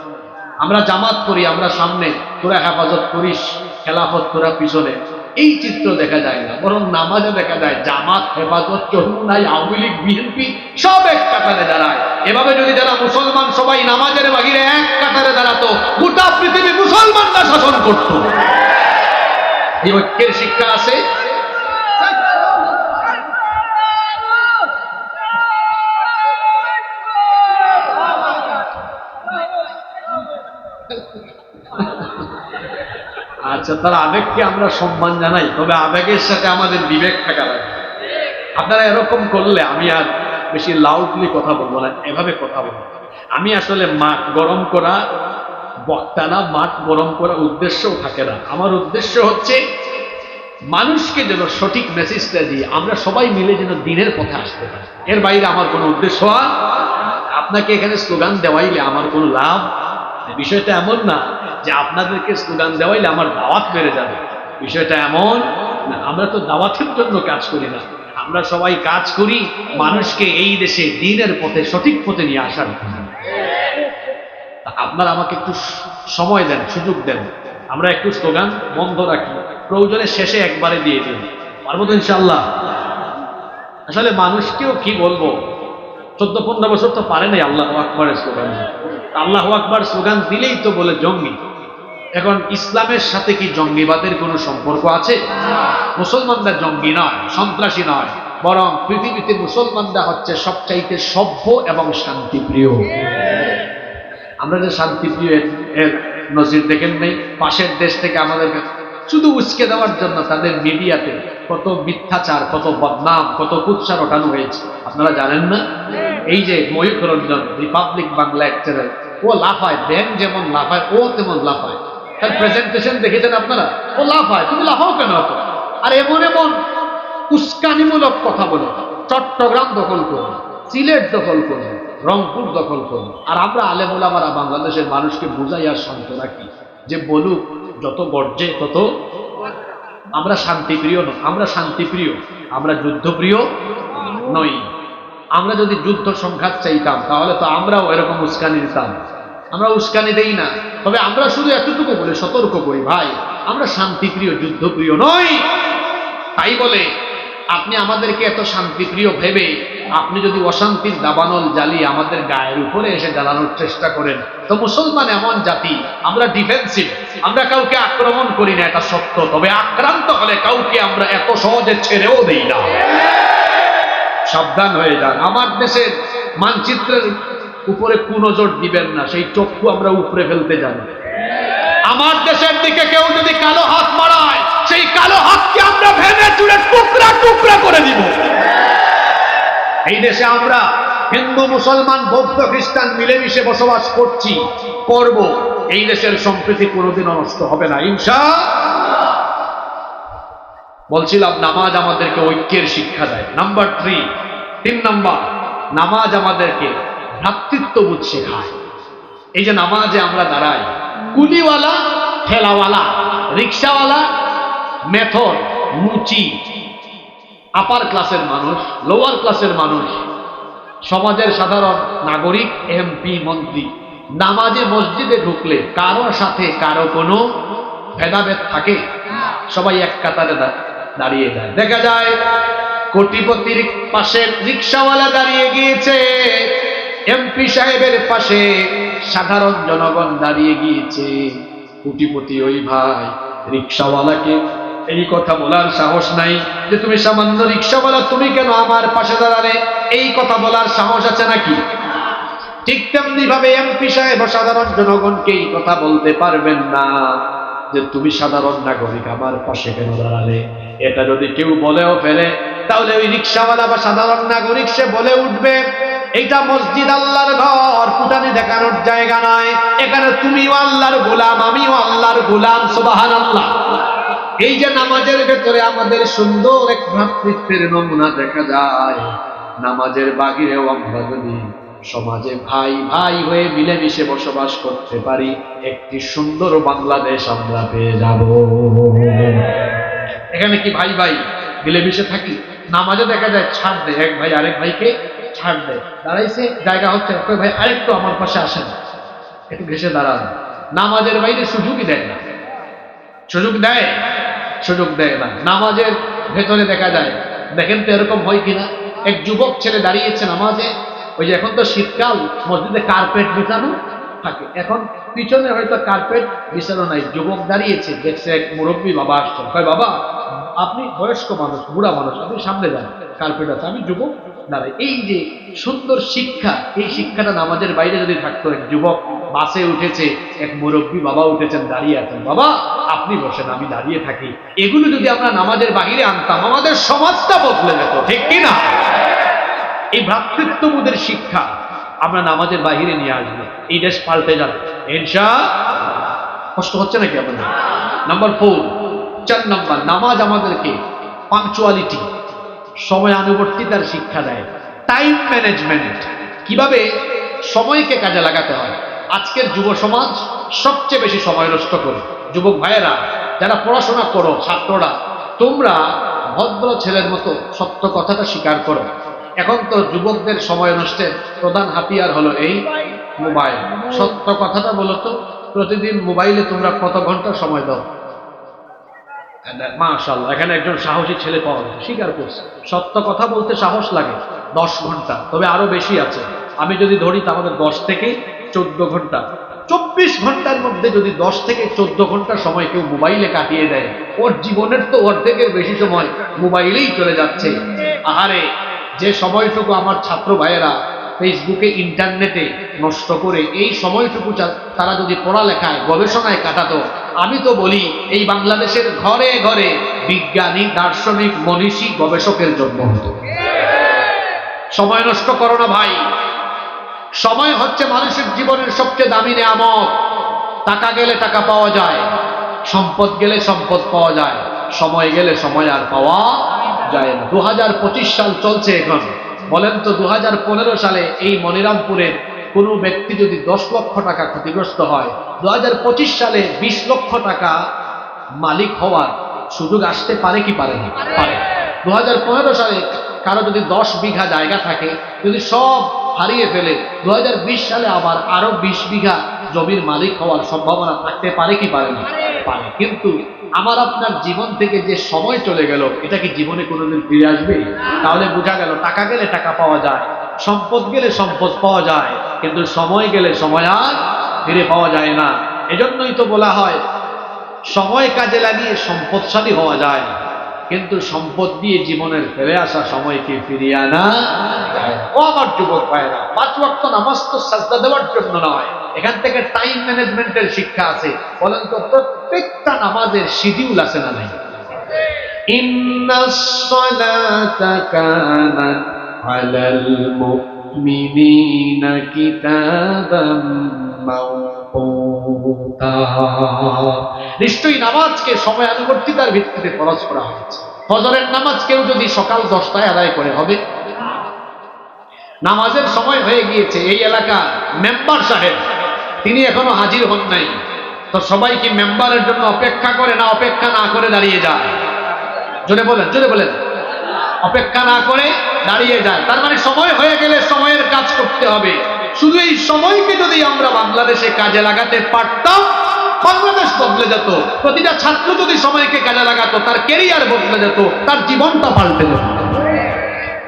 Speaker 1: আমরা জামাত করি, আমরা সামনে, তোরা হেফাজত করিস, খেলাফত তোরা পিছনে। এই চিত্র দেখা যায় না, বরং নামাজে দেখা যায় জামাত, হেফাজত, চরমুনাই, আওয়ামী লীগ, বিএনপি সব এক কাতারে দাঁড়ায়। এভাবে যদি যারা মুসলমান সবাই নামাজের বাহিরে এক কাতারে দাঁড়াতো, গোটা পৃথিবী মুসলমানরা শাসন করত। এই ঐক্যের শিক্ষা আছে। আচ্ছা, তার আবেগকে আমরা সম্মান জানাই, তবে আবেগের সাথে আমাদের বিবেক থাকা লাগে। আপনারা এরকম করলে আমি আর বেশি লাউডলি কথা বলবো না, এভাবে কথা বলবো। আমি আসলে মাঠ গরম করা বক্তা না, মাঠ গরম করা উদ্দেশ্যও থাকে না। আমার উদ্দেশ্য হচ্ছে মানুষকে যেন সঠিক মেসেজটা দিয়ে আমরা সবাই মিলে যেন দিনের পথে আসতে পারি। এর বাইরে আমার কোনো উদ্দেশ্য আর আপনাকে এখানে স্লোগান দেওয়াইলে আমার কোনো লাভ। বিষয়টা এমন না যে আপনাদেরকে স্লোগান দেওয়াইলে আমার দাওয়াত বেড়ে যাবে, বিষয়টা এমন না। আমরা তো দাওয়াতের জন্য কাজ করি না, আমরা সবাই কাজ করি মানুষকে এই দেশে দিনের পথে, সঠিক পথে নিয়ে আসার জন্য। আপনারা আমাকে একটু সময় দেন, সুযোগ দেন, আমরা একটু স্লোগান বন্ধ রাখি, প্রয়োজনে শেষে একবারে দিয়ে দিন, পারবো তো ইনশাআল্লাহ। আসলে মানুষকেও কি বলবো, 14-15 বছর তো পারে নাই আল্লাহু আকবারের স্লোগান। আল্লাহু আকবার স্লোগান দিলেই তো বলে জঙ্গি। এখন ইসলামের সাথে কি জঙ্গিবাদের কোনো সম্পর্ক আছে? মুসলমানরা জঙ্গি নয়, সন্ত্রাসী নয়, বরং পৃথিবীতে মুসলমানরা হচ্ছে সবচাইতে সভ্য এবং শান্তিপ্রিয়। আমরা যে শান্তিপ্রিয় এর নজির দেখেন নেই? পাশের দেশ থেকে আমাদের শুধু উস্কে দেওয়ার জন্য তাদের মিডিয়াতে কত মিথ্যাচার, কত বদনাম, কত কুৎসা রটানো হয়েছে, আপনারা জানেন না? এই যে ময়ূখ রঞ্জন, রিপাবলিক বাংলা এক চ্যানেল, ও লাফায়, ব্যাংক যেমন লাফায় ও তেমন লাফায়। তার প্রেজেন্টেশন দেখেছেন আপনারা? ও লাফায়, তুমি লাফাও কেন? আর এমন এমন উস্কানিমূলক কথা বলে চট্টগ্রাম দখল করবে, সিলেট দখল করবে, রংপুর দখল করবে। আর আমরা আলেম ওলামারা বাংলাদেশের মানুষকে বুঝাই আর শান্ত রাখি যে বলুক, যত গর্জে তত। আমরা শান্তিপ্রিয় নই, আমরা শান্তিপ্রিয়, আমরা যুদ্ধপ্রিয় নই। আমরা যদি যুদ্ধ সংঘাত চাইতাম তাহলে তো আমরাও এরকম উস্কানি দিতাম। আমরা উস্কানি দেই না, তবে আমরা শুধু এতটুকু বলে সতর্ক করি, ভাই আমরা শান্তিপ্রিয়, যুদ্ধপ্রিয় নই। তাই বলে আপনি আমাদেরকে এত শান্তিপ্রিয় ভেবে আপনি যদি অশান্তির দাবানল জ্বালিয়ে আমাদের গায়ের উপরে এসে জ্বালানোর চেষ্টা করেন, তো মুসলমান এমন জাতি, আমরা ডিফেন্সিভ, আমরা কাউকে আক্রমণ করি না, এটা সত্য, তবে আক্রান্ত হলে কাউকে আমরা এত সহজে ছেড়েও দেই না। সাবধান হয়ে যান। আমার দেশের মানচিত্রের উপরে কুনজর দিবেন না, সেই চক্ষু আমরা উপরে ফেলতে জানি। আমার দেশের দিকে কেউ যদি কালো হাত মারায়, সেই কালো হাতকে আমরা ভেঙে চুরে টুকরা টুকরা করে দিব। এই দেশে আমরা হিন্দু, মুসলমান, বৌদ্ধ, খ্রিস্টান মিলেমিশে বসবাস করছি, করব। এই দেশের সম্প্রীতি কোনোদিনও নষ্ট হবে না ইনশাআল্লাহ। বলছিলাম নামাজ আমাদেরকে ঐক্যের শিক্ষা দেয়। নাম্বার 3 নাম্বার, নামাজ আমাদেরকে ভ্রাতৃত্ববোধ শেখায়। এই যে নামাজে আমরা দাঁড়াই, কুলিওয়ালা, ঠেলাওয়ালা, রিক্সাওয়ালা, মেথর, মুচি, আপার ক্লাসের মানুষ, লোয়ার ক্লাসের মানুষ, সমাজের সাধারণ নাগরিক, এমপি, মন্ত্রী, নামাজে মসজিদে ঢুকলে কারোর সাথে কারো কোনো ভেদাভেদ থাকে? সবাই এক কাতারে দাঁড়িয়ে যায়। দেখা যায় কোটিপতির পাশে রিক্সাওয়ালা দাঁড়িয়ে গিয়েছে, এমপি সাহেবের পাশে সাধারণ জনগণ দাঁড়িয়ে গিয়েছে। কোটিপতি ওই ভাই রিক্সাওয়ালাকে এই কথা বলার সাহস নাই যে তুমি সামান্য রিক্সাওয়ালা, তুমি কেন আমার পাশে দাঁড়ালে? এই কথা বলার সাহস আছে নাকি? ঠিক তেমনি ভাবে এমপি সাহেব সাধারণ জনগণকে এই কথা বলতে পারবেন না যে তুমি সাধারণ নাগরিক আমার পাশে কেন দাঁড়ালে। এটা যদি কেউ বলেও ফেলে, তাহলে ওই রিক্সাওয়ালা বা সাধারণ নাগরিক সে বলে উঠবে, এইটা মসজিদ, আল্লাহর ঘর, ফুটানি দেখানোর জায়গা নয়। এখানে তুমিও আল্লাহর গোলাম, আমিও আল্লাহর গোলাম। সুবহানাল্লাহ। এই যে নামাজের ভেতরে আমাদের সুন্দর এক ভ্রাতৃত্বের নমুনা দেখা যায়, নামাজের বাহিরেও আমরা যদি সমাজে ভাই ভাই হয়ে মিলেমিশে বসবাস করতে পারি, একটি সুন্দর বাংলাদেশ আমরা পেয়ে যাব। এখানে কি ভাই ভাই মিলেমিশে থাকি? নামাজে দেখা যায় ছাড় দেয়, এক ভাই আরেক ভাইকে ছাড় দেয়, দাঁড়াইছে জায়গা হচ্ছে, কই ভাই আরেকটু আমার পাশে আসেন, একটু ঘেসে দাঁড়ান। নামাজের বাইরে সুযোগই দেয় না। সুযোগ দেয়? সুযোগ দেয় না। নামাজের ভেতরে দেখা যায়, দেখেন তো এরকম হয় কিনা, এক যুবক ছেলে দাঁড়িয়েছে নামাজে, ওই যে এখন তো শীতকাল, মসজিদে কার্পেট বিছানো থাকে, এখন পিছনে হয়তো কার্পেট বিছানো নাই, যুবক দাঁড়িয়েছে, দেখছে এক মুরব্বী বাবা আসছেন, কয় বাবা আপনি বয়স্ক মানুষ, বুড়া মানুষ, আপনি সামনে যান, কার্পেট আছে, আমি যুবক দাঁড়াই। এই যে সুন্দর শিক্ষা, এই শিক্ষাটা নামাজের বাইরে যদি থাকতো, এক যুবক বাসে উঠেছে, এক মুরব্বী বাবা উঠেছেন, দাঁড়িয়ে আছেন, বাবা আপনি বসেন আমি দাঁড়িয়ে থাকি, এগুলো যদি আমরা নামাজের বাইরে আনতাম, আমাদের সমাজটা বদলে যেত, ঠিক কিনা? এই ভ্রাতৃত্ববোধের শিক্ষা আমরা নামাজের বাহিরে নিয়ে আসবো, এই দেশ পাল্টে যাবে ইনশাআল্লাহ। কষ্ট হচ্ছে নাকি আপনাদের? নাম্বার 4, 4 নাম্বার, নামাজ আমাদেরকে পাংচুয়ালিটি, সময় আনুবর্তিতার শিক্ষা দেয়। টাইম ম্যানেজমেন্ট, কিভাবে সময়কে কাজে লাগাতে হয়। আজকের যুব সমাজ সবচেয়ে বেশি সময় নষ্ট করে। যুবক ভাইয়েরা যারা পড়াশোনা করো, ছাত্ররা, তোমরা ভদ্র ছেলের মতো সত্য কথাটা স্বীকার করো। এখন তো যুবকদের সময় নষ্টের প্রধান হাতিয়ার হলো এই মোবাইল। সত্য কথাটা বলো তো, প্রতিদিন মোবাইলে তোমরা কত ঘন্টা সময় দাও? মাশাআল্লাহ, এখানে একজন সাহসী ছেলে পাওয়া যায়, স্বীকার করছে, সত্য কথা বলতে সাহস লাগে 10 ঘন্টা, তবে আরো বেশি আছে। আমি যদি ধরি তাহলে 10 থেকে 14 ঘন্টা। 24 ঘন্টার মধ্যে যদি 10 থেকে 14 ঘন্টা সময় কেউ মোবাইলে কাটিয়ে দেয়, ওর জীবনের তো অর্ধেকের বেশি সময় মোবাইলেই চলে যাচ্ছে। আহারে, যে সময়টুকু আমার ছাত্র ভাইয়েরা ফেসবুকে, ইন্টারনেটে নষ্ট করে, এই সময়টুকু তারা যদি পড়ালেখায়, গবেষণায় কাটাতো, আমি তো বলি এই বাংলাদেশের ঘরে ঘরে বিজ্ঞানী, দার্শনিক, মনীষী, গবেষকের জন্ম হতো। সময় নষ্ট করো না ভাই। সময় হচ্ছে মানুষের জীবনের সবচেয়ে দামি নেয়ামত। টাকা গেলে টাকা পাওয়া যায়, সম্পদ গেলে সম্পদ পাওয়া যায়, সময় গেলে সময় আর পাওয়া যায় না। 2025 সাল চলছে এখন, বলেন তো 2015 সালে এই মনিরামপুরের কোনো ব্যক্তি যদি 10 লক্ষ টাকা ক্ষতিগ্রস্ত হয়, 2025 সালে 20 লক্ষ টাকা মালিক হওয়ার সুযোগ আসতে পারে কি পারে না? পারে। 2015 সালে কারো যদি 10 বিঘা জায়গা থাকে, যদি সব হারিয়ে ফেলে, 2020 সালে আবার আরো 20 বিঘা জমির মালিক হওয়ার সম্ভাবনা থাকতে পারে কি পারে না? পারে। কিন্তু আমার আপনার জীবন থেকে যে সময় চলে গেল, এটা কি জীবনে কোনোদিন ফিরে আসবে? তাহলে বোঝা গেল, টাকা গেলে টাকা পাওয়া যায়, সম্পদ গেলে সম্পদ পাওয়া যায়, কিন্তু সময় গেলে সময় আর ফিরে পাওয়া যায় না। এজন্যই তো বলা হয়, সময় কাজে লাগিয়ে সম্পদশালী হওয়া যায়, কিন্তু সম্পদ দিয়ে জীবনের ফেলে আসা সময়কে ফিরিয়ে আনা যায় না। ও আমার যুবক ভাইরা, 5 ওয়াক্ত নামাজ তো সাজদা দেওয়ার জন্য নয়, এখান থেকে টাইম ম্যানেজমেন্টের শিক্ষা আছে। বলেন তো, প্রত্যেকটা নামাজের শিডিউল আছে না নাই? ইন্নাস সালাতা কানাত আলাল মুমিনিনা কিতাবাম মাওকুতা। নিশ্চয়ই নামাজকে সময় আনুবর্তিতার ভিত্তিতে ফরজ করা হয়েছে। ফজরের নামাজ কেউ যদি সকাল 10টায় আদায় করে হবে, নামাজের সময় হয়ে গিয়েছে, এই এলাকা মেম্বার সাহেব তিনি এখনো হাজির হন নাই, তো সবাই কি মেম্বারের জন্য অপেক্ষা করে, না অপেক্ষা না করে দাঁড়িয়ে যায়? জোরে বলেন, জোরে বলেন। অপেক্ষা না করে দাঁড়িয়ে যায়। তার মানে সময় হয়ে গেলে সময়ের কাজ করতে হবে। শুধু এই সময়কে যদি আমরা বাংলাদেশে কাজে লাগাতে পারতাম, বাংলাদেশ বদলে যেত। প্রতিটা ছাত্র যদি সময়কে কাজে লাগাতো, তার ক্যারিয়ার বদলে যেত, তার জীবনটা পাল্টে যেত।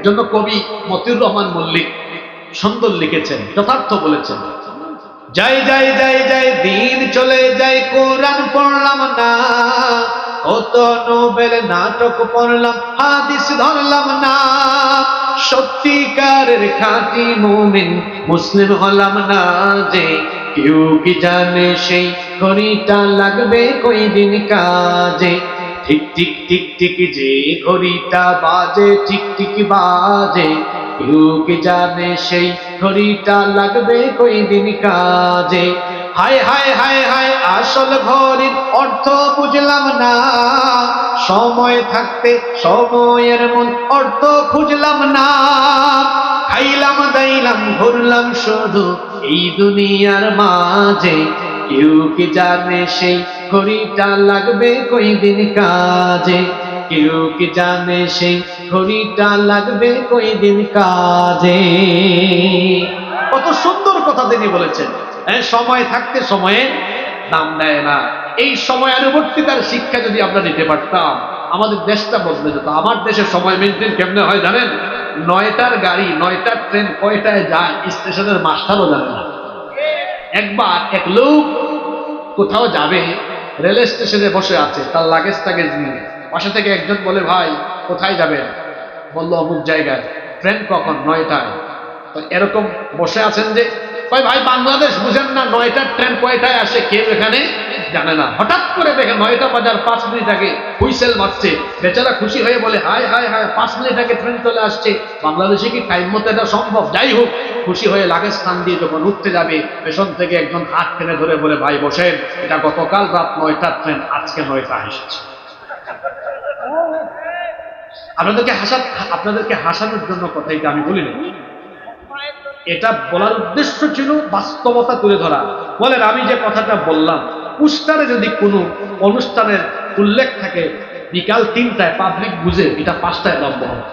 Speaker 1: জন্য কবি মতিউর রহমান মল্লিক সুন্দর লিখেছেন, যথার্থ বলেছেন, যাই যাই যাই যাই দিন চলে যায়, কোরআন পড়লাম না, কত নোবেল নাটক পড়লাম, হাদিস ধরলাম না, সত্যিকারের খাঁটি মুমিন মুসলিম হলাম না যে, কেউ কি জানে সেই ঘড়িটা লাগবে কই দিন কাজে, ঠিক ঠিক ঠিক ঠিক যে ঘড়িটা বাজে, ঠিক ঠিক বাজে, কেউ কি জানে সেই ঘড়িটা লাগবে কই দিন কাজে। হায় হায় হায় হায়, আসল ঘড়ির অর্থ বুঝলাম না, সময় থাকতে সময়ের মূল অর্থ খুঁজলাম না, খাইলাম দাইলাম ঘুরলাম শুধু এই দুনিয়ার মাঝে, কেউ কি জানে সেই ঘড়িটা লাগবে কই দিন কাজে, কেউ কি জানে সেই ঘড়িটা লাগবে কই দিন কাজে। কত সুন্দর কথা তিনি বলেছেন। সময় থাকতে সময়ে দাম দেয় না। এই সময়ানুবর্তিতার শিক্ষা যদি আমরা নিতে পারতাম, আমাদের দেশটা বদলে যেত। আমার দেশে সময় মেনটেন কেমনে হয় জানেন? 9টার গাড়ি 9টার ট্রেন কয়টায় যায় স্টেশনের মাস্টারও জানে না। একবার এক লোক কোথাও যাবে, রেল স্টেশনে বসে আছে, তার লাগেজ টাগেজ নিয়ে। পাশে থেকে একজন বলে, ভাই কোথায় যাবেন? বললো অমুক জায়গায়। ট্রেন কখন? 9টায়। তো এরকম বসে আছেন যে, ভাই বাংলাদেশ বুঝেন না, 9টার ট্রেন কয়টায় আসে কেউ এখানে জানে না। হঠাৎ করে দেখে 9টা বাজার 5 মিনিট আগে হুইসেল মারছে। বেচারা খুশি হয়ে বলে, হায় হায় হায়, 5 মিনিট আগে ট্রেন চলে আসছে। বাংলাদেশে কি টাইম মতো এটা সম্ভব? যাই হোক, খুশি হয়ে লাগেজ স্থান দিয়ে যখন উঠতে যাবে, পেছন থেকে একজন হাত টেনে ধরে বলে, ভাই বসেন, এটা গতকাল রাত 9টার ট্রেন, আজকে 9টা এসেছে। আপনাদেরকে হাসানোর জন্য কথা এটা আমি বলি না, এটা বলার উদ্দেশ্য ছিল বাস্তবতা তুলে ধরা। বলেন, আমি যে কথাটা বললাম, পোস্টারে যদি কোনো অনুষ্ঠানের উল্লেখ থাকে বিকাল 3টায়, পাবলিক বুঝে এটা 5টায় লম্ব হবে।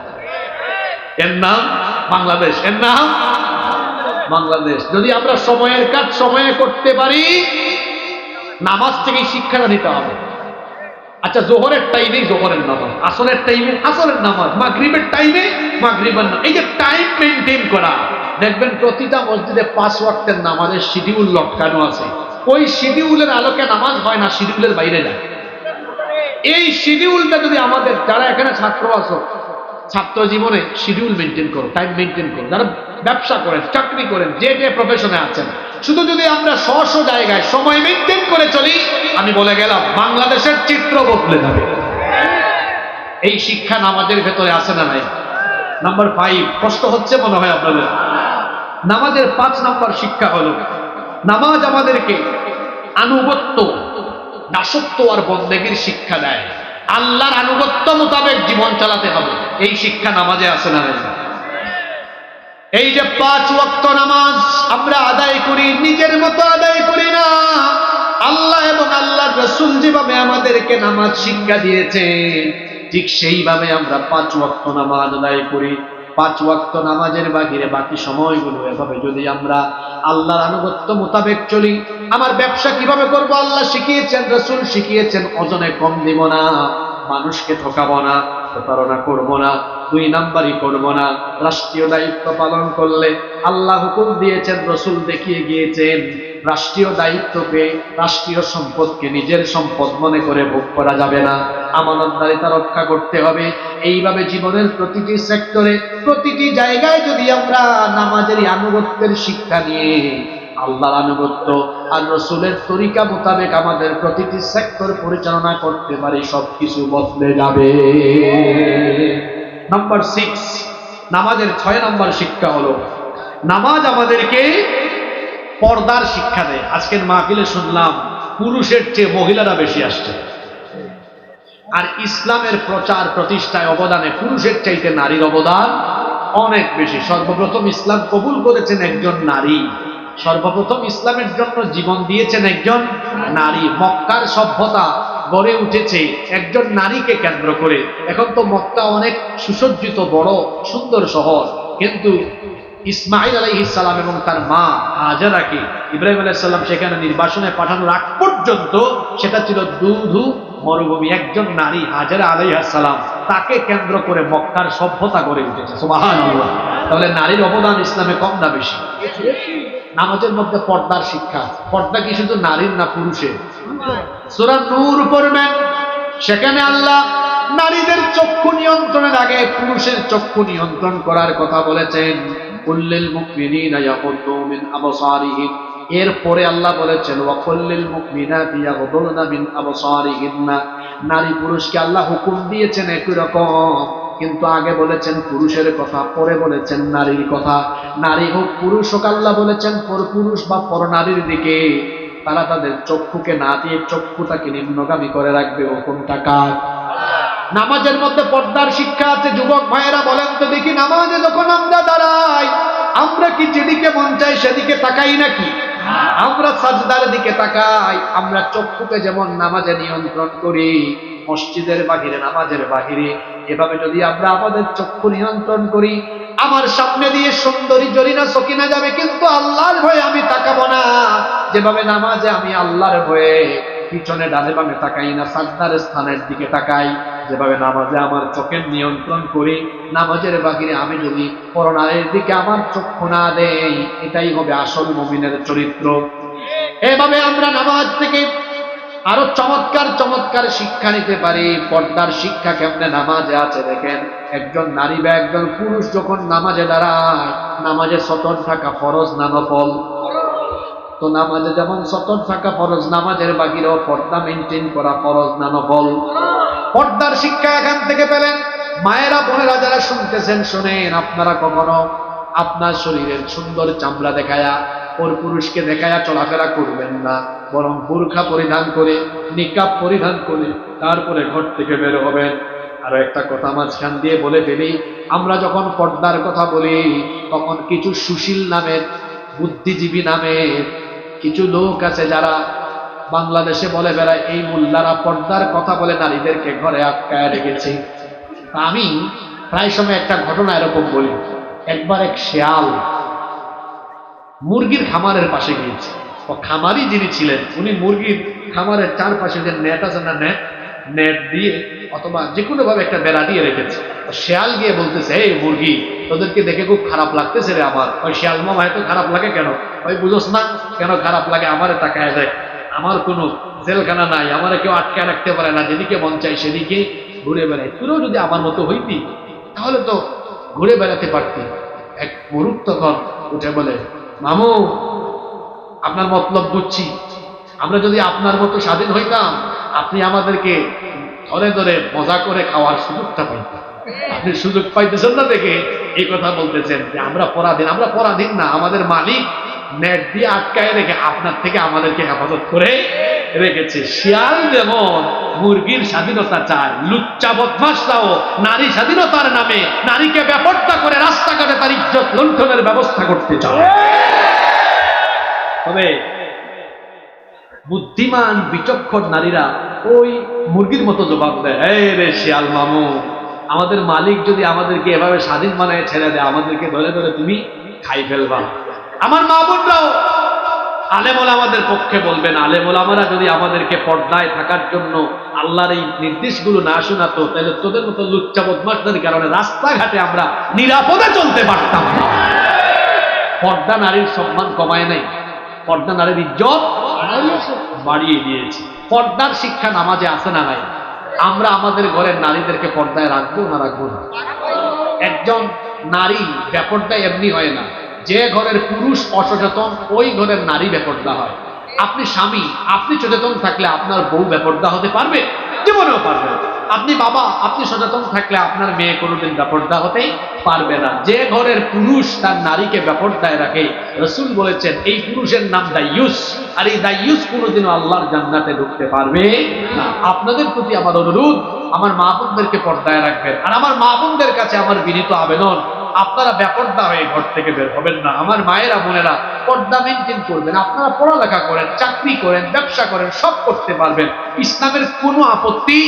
Speaker 1: এর নাম বাংলাদেশ, এর নাম বাংলাদেশ। যদি আমরা সময়ের কাজ সময়ে করতে পারি, নামাজ থেকে শিক্ষাটা নিতে হবে। আচ্ছা, জোহরের টাইমে জোহরের নামাজ, আসরের টাইমে আসরের নামাজ, মাগরিবের টাইমে মাগরিবের নামাজ। এই যে টাইম মেনটেন করা, দেখবেন প্রতিটা মসজিদে 5 ওয়াক্তের নামাজের শিডিউল লটকানো আছে। ওই শিডিউলের আলোকে নামাজ হয় না, শিডিউলের বাইরে যায়। এই শিডিউলটা যদি আমাদের, যারা এখানে ছাত্র আছো, ছাত্র জীবনে শিডিউল মেনটেন করো, টাইম মেনটেন করো। যারা ব্যবসা করেন, চাকরি করেন, যে যে প্রফেশনে আছেন, শুধু যদি আমরা স্ব জায়গায় সময় মেনটেন করে চলি, আমি বলে গেলাম বাংলাদেশের চিত্র বদলে যাবে। এই শিক্ষা নামাজের ভেতরে আছে না নাই? নাম্বার 5, কষ্ট হচ্ছে মনে হয় আপনাদের। নামাজের 5 নাম্বার শিক্ষা হলো, নামাজ আমাদেরকে আনুগত্য, দাসত্ব আর বন্দেগীর শিক্ষা দেয়। আল্লাহর আনুগত্য মোতাবেক জীবন চালাতে হবে, এই শিক্ষা নামাজে আছে না নাই? এই যে 5 ওয়াক্ত নামাজ আমরা আদায় করি, নিজের মতো আদায় করি না। আল্লাহ এবং আল্লাহর রাসূল যেভাবে আমাদেরকে নামাজ শিক্ষা দিয়েছেন, ঠিক সেইভাবে আমরা 5 ওয়াক্ত নামাজ আদায় করি। 5 ওয়াক্ত নামাজের বাহিরে বাকি সময়গুলো এভাবে যদি আমরা আল্লাহর আনুগত্য মোতাবেক চলি। আমার ব্যবসা কিভাবে করব আল্লাহ শিখিয়েছেন, রাসূল শিখিয়েছেন। ওজনে কম দিব না, মানুষকে ঠকাবো না, প্রতারণা করব না, 2 নাম্বারই করব না। রাষ্ট্রীয় দায়িত্ব পালন করলে আল্লাহ হুকুম দিয়েছেন, রাসূল দেখিয়ে গিয়েছেন, রাষ্ট্রীয় দায়িত্বকে, রাষ্ট্রীয় সম্পদকে নিজের সম্পদ মনে করে ভোগ করা যাবে না। আমানতদারিতা রক্ষা করতে হবে। এইভাবে জীবনের প্রতিটি সেক্টরে, প্রতিটি জায়গায় যদি আমরা নামাজের আনুগত্যের শিক্ষা নিয়ে আল্লাহর আনুগত্য আর রাসূলের তরিকা মোতাবেক আমাদের প্রতিটি সেক্টর পরিচালনা করতে পারি, সবকিছু বদলে যাবে। নাম্বার 6, নামাজের 6 নাম্বার শিক্ষা হলো, নামাজ আমাদেরকে পর্দার শিক্ষা দেয়। আজকের মাহফিলে শুনলাম পুরুষের চেয়ে মহিলারা বেশি আসছে, আর ইসলামের প্রচার প্রতিষ্ঠায় অবদানে পুরুষের চাইতে নারীর অবদান অনেক বেশি। সর্বপ্রথম ইসলাম কবুল করেছেন একজন নারী, সর্বপ্রথম ইসলামের জন্য জীবন দিয়েছেন একজন নারী। মক্কার সভ্যতা গড়ে উঠেছে একজন নারীকে কেন্দ্র করে। এখন তো মক্কা অনেক সুসজ্জিত, বড় সুন্দর শহর, কিন্তু ইসমাইল আলাইহিস সালাম এবং তার মা হাজেরাকে ইব্রাহিম আলাইহিস সালাম সেখানে নির্বাসনে পাঠানোর আগ পর্যন্ত সেটা ছিল দুধু মরুভূমি। একজন নারী হাজেরা আলাইহিস সালাম, তাকে কেন্দ্র করে মক্কার সভ্যতা গড়ে উঠেছে। সুবহানাল্লাহ। তাহলে নারীর অবদান ইসলামে কম না বেশি? নামাজের মধ্যে পর্দার শিক্ষা। পর্দা কি শুধু নারীর না পুরুষের? সূরা নূর পড়বেন, সেখানে আল্লাহ নারীদের চক্ষু নিয়ন্ত্রণের আগে পুরুষের চক্ষু নিয়ন্ত্রণ করার কথা বলেছেন। কুল্লিল মুমিনিনা ইয়াগুদ্দু মিন আবসারিহিম, এরপরে আল্লাহ বলেছেন ওয়াকুল্লিল মুমিনাতি ইয়াগুদ্দুনা মিন আবসারিহিন্না। নারী পুরুষকে আল্লাহ হুকুম দিয়েছেন একই রকম, কিন্তু আগে বলেছেন পুরুষের কথা, পরে বলেছেন নারীর কথা। নারী হোক পুরুষ হোক, আল্লাহ বলেছেন পর পুরুষ বা পর নারীর দিকে তারা তাদের চক্ষুকে না দিয়ে চক্ষুটাকে নিম্নগামী করে রাখবে। হুকুমটা কার? নামাজের মধ্যে পর্দার শিক্ষা আছে। যুবক ভাইয়েরা বলেন তো দেখি, নামাজে যখন আমরা দাঁড়াই
Speaker 2: আমরা কি যেদিকে মন চাই সেদিকে তাকাই নাকি? আমরা সাজদার দিকে তাকাই। আমরা চক্ষুকে যেমন নামাজে নিয়ন্ত্রণ করি, মসজিদের বাহিরে, নামাজের বাহিরে, এভাবে যদি আমরা আমাদের চক্ষু নিয়ন্ত্রণ করি, আমার সামনে দিয়ে সুন্দরী জরিনা সকিনা যাবে, কিন্তু আল্লাহর ভয়ে আমি তাকাবো না। যেভাবে নামাজে আমি আল্লাহর ভয়ে পিছনে ডানে বামে তাকাই না, সাজদার স্থানের দিকে তাকাই, যেভাবে নামাজে আমার চোখের নিয়ন্ত্রণ করি, নামাজের বাহিরে আমি যদি পরনারীর দিকে আমার চক্ষু না দেই, এটাই হবে আসল মুমিনের চরিত্র। এভাবে আমরা নামাজ থেকে আরো চমৎকার চমৎকার শিক্ষা নিতে পারি। পর্দার শিক্ষা কেমনে নামাজে আছে দেখেন। একজন নারী বা একজন পুরুষ যখন নামাজে দাঁড়ায়, নামাজে সতর্ক থাকা ফরজ না নফল? তো নামাজে যেমন সতর্ক থাকা ফরজ, নামাজের বাহিরেও পর্দা মেনটেন করা ফরজ না নফল? পর্দার শিক্ষা এখান থেকে পেলেন। মায়েরা বোনেরা যারা শুনতেছেন শুনেন, আপনারা কখনো আপনার শরীরের সুন্দর চামড়া দেখায়া ওর পুরুষকে দেখায়া চলাফেরা করবেন না, বরং বুরখা পরিধান করে, নিকাব পরিধান করে তারপরে ঘর থেকে বের হবেন। আরো একটা কথা মাঝখান দিয়ে বলে ফেলি, আমরা যখন পর্দার কথা বলি, তখন কিছু সুশীল নামের, বুদ্ধিজীবী নামের কিছু লোক আছে যারা বাংলাদেশে বলে বেড়ায় এই মোল্লারা পর্দার কথা বলে নারীদেরকে ঘরে আটকায় রেখেছে। আমি প্রায় সময় একটা ঘটনা এরকম বলি। একবার এক শেয়াল মুরগির খামারের পাশে গিয়েছে। ও খামারি যিনি ছিলেন, উনি মুরগির খামারের চারপাশে যে নেট আছে না, নেট দিয়ে অথবা যে কোনো ভাবে একটা বেড়া দিয়ে রেখেছে। শেয়াল গিয়ে বলতেছে, এই মুরগি, তোদেরকে দেখে খুব খারাপ লাগতেছে রে আমার। ওই শেয়াল মামা, এত খারাপ লাগে কেন? ওই বুঝোস না কেন খারাপ লাগে? আমারে তাকায় দেয়, আমার কোনো জেলখানা নাই, আমারে কেউ আটকায় রাখতে পারে না, যেদিকে মন চাই সেদিকে ঘুরে বেড়াই। তুইও যদি আমার মতো হইতি তাহলে তো ঘুরে বেড়াতে পারতি। এক মুরুখ তখন উঠে বলে, মামু, আপনার মতলব বুঝছি, আমরা যদি আপনার মতো স্বাধীন হইতাম, আপনি আমাদেরকে ধরে ধরে মজা করে খাওয়ার সুযোগটা পাইতেন। আপনি সুযোগ পাইতেছেন না দেখে এই কথা বলতেছেন যে আমরা পরাধীন। আমরা পরাধীন না, আমাদের মালিক নেট দিয়ে আটকায় রেখে আপনার থেকে আমাদেরকে হেফাজত করে রেখেছে। শিয়াল যেমন মুরগির স্বাধীনতা চায়, লুচ্চা বদমাশরাও নারী স্বাধীনতার নামে নারীকে বেপরদা করে রাস্তাঘাটে তার ইজ্জত লুণ্ঠনের ব্যবস্থা করতে চায়। তবে বুদ্ধিমান বিচক্ষণ নারীরা ওই মুরগির মতো জবাব দেয়, এই রে শিয়াল মামু, আমাদের মালিক যদি আমাদেরকে এভাবে স্বাধীন বানায় ছেড়ে দেয়, আমাদেরকে ধরে ধরে তুমি খাই ফেলবা। আমার মা বোনরাও আলেম ওলামাদের পক্ষে বলবেন, আলেম ওলামারা যদি আমাদেরকে পর্দায় থাকার জন্য আল্লাহর এই নির্দেশগুলো না শোনাতো, তাহলে তোদের মতো লুচ্চা বদমাশদের কারণে রাস্তাঘাটে আমরা নিরাপদে চলতে পারতাম না। পর্দা নারীর সম্মান কমায় নাই, পর্দা নারীর ইজ্জত বাড়িয়ে দিয়েছে। পর্দার শিক্ষা নামাজে আছে না নাই? আমরা আমাদের ঘরের নারীদেরকে পর্দায় রাখবো না রাখবো না? একজন নারী বেপর্দায় এমনি হয় না, যে ঘরের পুরুষ অসচেতন ওই ঘরের নারী বেপর্দা হয়। আপনি স্বামী, আপনি সচেতন থাকলে আপনার বউ বেপর্দা হতে পারবে? জীবনেও পারবে না। আপনি বাবা, আপনি সচেতন থাকলে আপনার মেয়ে কোনোদিন বেপর্দা হতেই পারবে না। যে ঘরের পুরুষ তার নারীকে বেপর্দায় রাখে, রাসূল বলেছেন এই পুরুষের নাম দাইয়ুস, আর এই দাইয়ুস কোনোদিনও আল্লাহর জান্নাতে ঢুকতে পারবে না। আপনাদের প্রতি আমার অনুরোধ, আমার মা বোনদেরকে পর্দায় রাখবেন। আর আমার মা বোনদের কাছে আমার বিনীত আবেদন, আপনারা বেপর্দা হয়ে ঘর থেকে বের হবেন না। আমার মায়েরা বোনেরা পর্দা মেনটেন করবেন। আপনারা পড়ালেখা করেন, চাকরি করেন, ব্যবসা করেন, সব করতে পারবেন, ইসলামের কোনো আপত্তি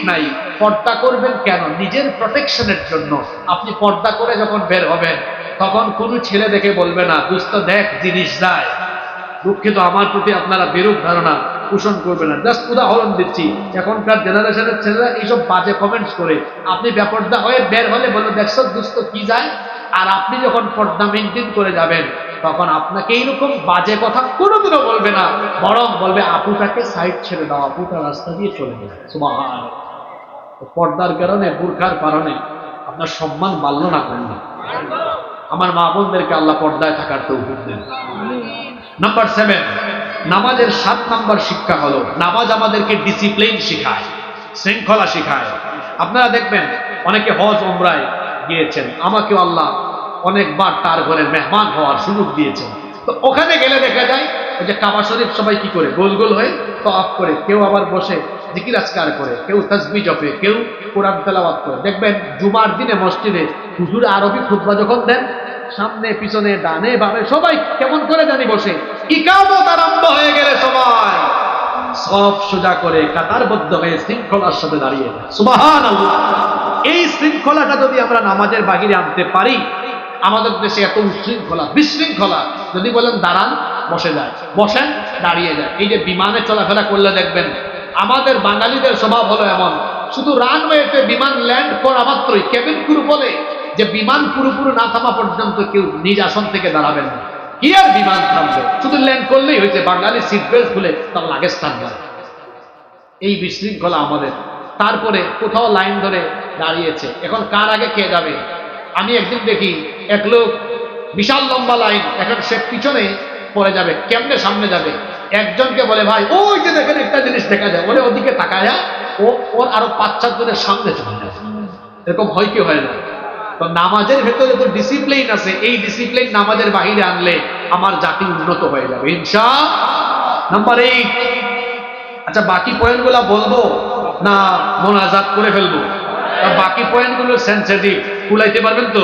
Speaker 2: নাই। পর্দা করবেন কেন? নিজের প্রোটেকশনের জন্য। আপনি পর্দা করে যখন বের হবেন, তখন কোনো ছেলে দেখে বলবে না, দোস্ত দেখ জিনিস যায়। দুঃখিত, আমার প্রতি আপনারা বিরূপ ধারণা পোষণ করবে না। জাস্ট উদাহরণ দিচ্ছি, এখনকার জেনারেশনের ছেলেরা এইসব বাজে কমেন্টস করে। আপনি বেপর্দা হয়ে বের হলে বলবে, দেখছো দোস্ত কি যায়। আর আপনি যখন পর্দা মেনটেন করে যাবেন, তখন আপনাকে এইরকম বাজে কথা কোনোদিনও বলবে না, বরং বলবে আপুটাকে সাইড ছেড়ে দাও, আপুটা রাস্তা দিয়ে চলে যাবে। সুবহানাল্লাহ। পর্দার কারণে, বুরখার কারণে আপনার সম্মান বাড়লো না কমলো? আমার মা বোনদেরকে আল্লাহ পর্দায় থাকার তৌফিক দেন। নাম্বার 7, নামাজের 7 নাম্বার শিক্ষা হলো, নামাজ আমাদেরকে ডিসিপ্লিন শেখায়, শৃঙ্খলা শেখায়। আপনারা দেখবেন অনেকে হজ ওমরায় গিয়েছেন, আমাকেও আল্লাহ অনেকবার তার ঘরের মেহমান হওয়ার সুযোগ দিয়েছেন। তো ওখানে গেলে দেখা যায় ওই যে কাবা শরীফ সবাই কি করে, গোল গোল হয়ে তওয়াফ করে, কেউ আবার বসে জিকির আজকার করে, কেউ তাসবিহ জপে, কেউ কোরআন তেলাওয়াত করে। দেখবেন জুমার দিনে মসজিদে হুজুর আরবি খুতবা যখন দেন, সামনে পিছনে ডানে বামে সবাই কেমন করে জানি বসে। ইকামত আরম্ভ হয়ে গেলে সবাই সব সোজা করে কাতারবদ্ধ হয়ে শৃঙ্খলার সাথে দাঁড়িয়ে যায়। সুবহানাল্লাহ। এই শৃঙ্খলাটা যদি আমরা নামাজের বাহিরে আনতে পারি, আমাদের দেশে এত উশৃঙ্খলা বিশৃঙ্খলা, যদি বলেন দাঁড়ান বসে যায়, বসেন দাঁড়িয়ে যায়। এই যে বিমানে চলাফেরা করলে দেখবেন আমাদের বাঙালিদের স্বভাব হলো এমন, শুধু রানওয়েতে বিমান ল্যান্ড করা মাত্রই কেবিন ক্রু বলে যে বিমান পুরোপুরি না থামা পর্যন্ত কেউ নিজ আসন থেকে দাঁড়াবেন না। কি আর বিমান থামবে, শুধু ল্যান্ড করলেই হয়েছে, বাঙালি সিট বেল্ট খুলে তার লাগেজ থাকবে। এই বিশৃঙ্খলা আমাদের। তারপরে কোথাও লাইন ধরে দাঁড়িয়েছে, এখন কার আগে কে যাবে। আমি একদিন দেখি এক লোক বিশাল লম্বা লাইন, এখন সে পিছনে পড়ে যাবে, কেমনে সামনে যাবে। একজনকে বলে ভাই ওই যে দেখেন একটা জিনিস দেখা যায়, ওরে ওদিকে তাকায়া ওর আরো 5-4 জনের সামনে চলে যায়। এরকম হয় কি হয় না? তো নামাজের ভেতরে তো ডিসিপ্লিন আছে, এই ডিসিপ্লিন নামাজের বাহিরে আনলে আমার জাতি উন্নত হয়ে যাবে ইনশাআল্লাহ। নাম্বার 8। আচ্ছা, বাকি পয়েন্টগুলো বলবো না মোনাজাত করে ফেলবো? বাকি পয়েন্টগুলো সেন্সিটিভ, কুলাইতে পারবেন তো?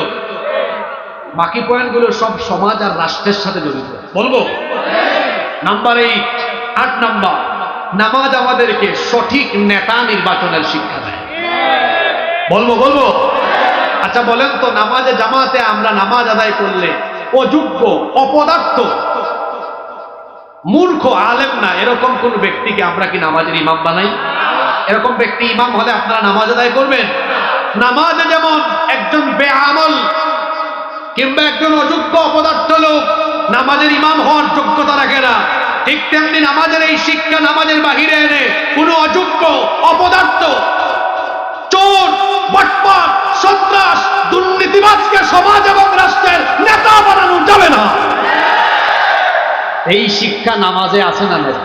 Speaker 2: বাকি পয়েন্টগুলো সব সমাজ আর রাষ্ট্রের সাথে জড়িত, বলবো? নাম্বার 8 নাম্বার, নামাজ আমাদেরকে সঠিক নেতা নির্বাচনের শিক্ষা দেয়। বলবো? আচ্ছা বলেন তো, নামাজে জামাতে আমরা নামাজ আদায় করলে অযোগ্য, অপদার্থ, মূর্খ, আলেম না এরকম কোন ব্যক্তিকে আমরা কি নামাজের ইমাম বানাই? এরকম ব্যক্তি ইমাম হলে আপনারা নামাজ আদায় করবেন? নামাজে যেমন একজন বেআমল কিংবা একজন অযোগ্য অপদার্থ লোক নামাজের ইমাম হওয়ার যোগ্যতা রাখে না, ঠিক তেমনি নামাজের এই শিক্ষা নামাজের বাহিরে এনে কোনো অযোগ্য, অপদার্থ, চোর, বাটপার, সন্ত্রাস, দুর্নীতিবাজকে সমাজ এবং রাষ্ট্রের নেতা বানানো যাবে না। এই শিক্ষা নামাজে আছে না নেই?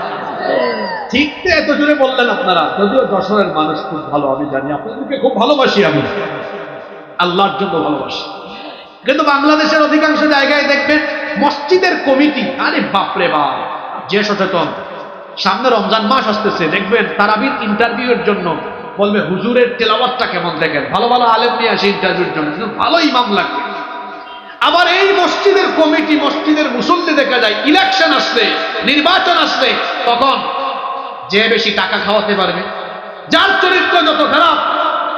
Speaker 2: ঠিক তো এত জোরে বললেন আপনারা, যদিও যশোরের মানুষ খুব ভালো, আমি জানি আপনাদেরকে খুব ভালোবাসি, আমি আল্লাহর জন্য ভালোবাসি। কিন্তু বাংলাদেশের অধিকাংশ জায়গায় দেখবেন মসজিদের কমিটি, আরে বাপরে বাপ, যে সচেতন, সামনে রমজান মাস আসতেছে, দেখবেন তারাবির ইন্টারভিউয়ের জন্য বলবে হুজুরের তেলাওয়াতটা কেমন দেখেন, ভালো ভালো আলেম নিয়ে আসে ইন্টারভিউর জন্য, ভালো ইমাম লাগবে। আবার এই মসজিদের কমিটি, মসজিদের মুসল্লি দেখা যায় ইলেকশন আসলে, নির্বাচন আসলে, তখন যে বেশি টাকা খাওয়াতে পারবে, যার চরিত্র যত খারাপ,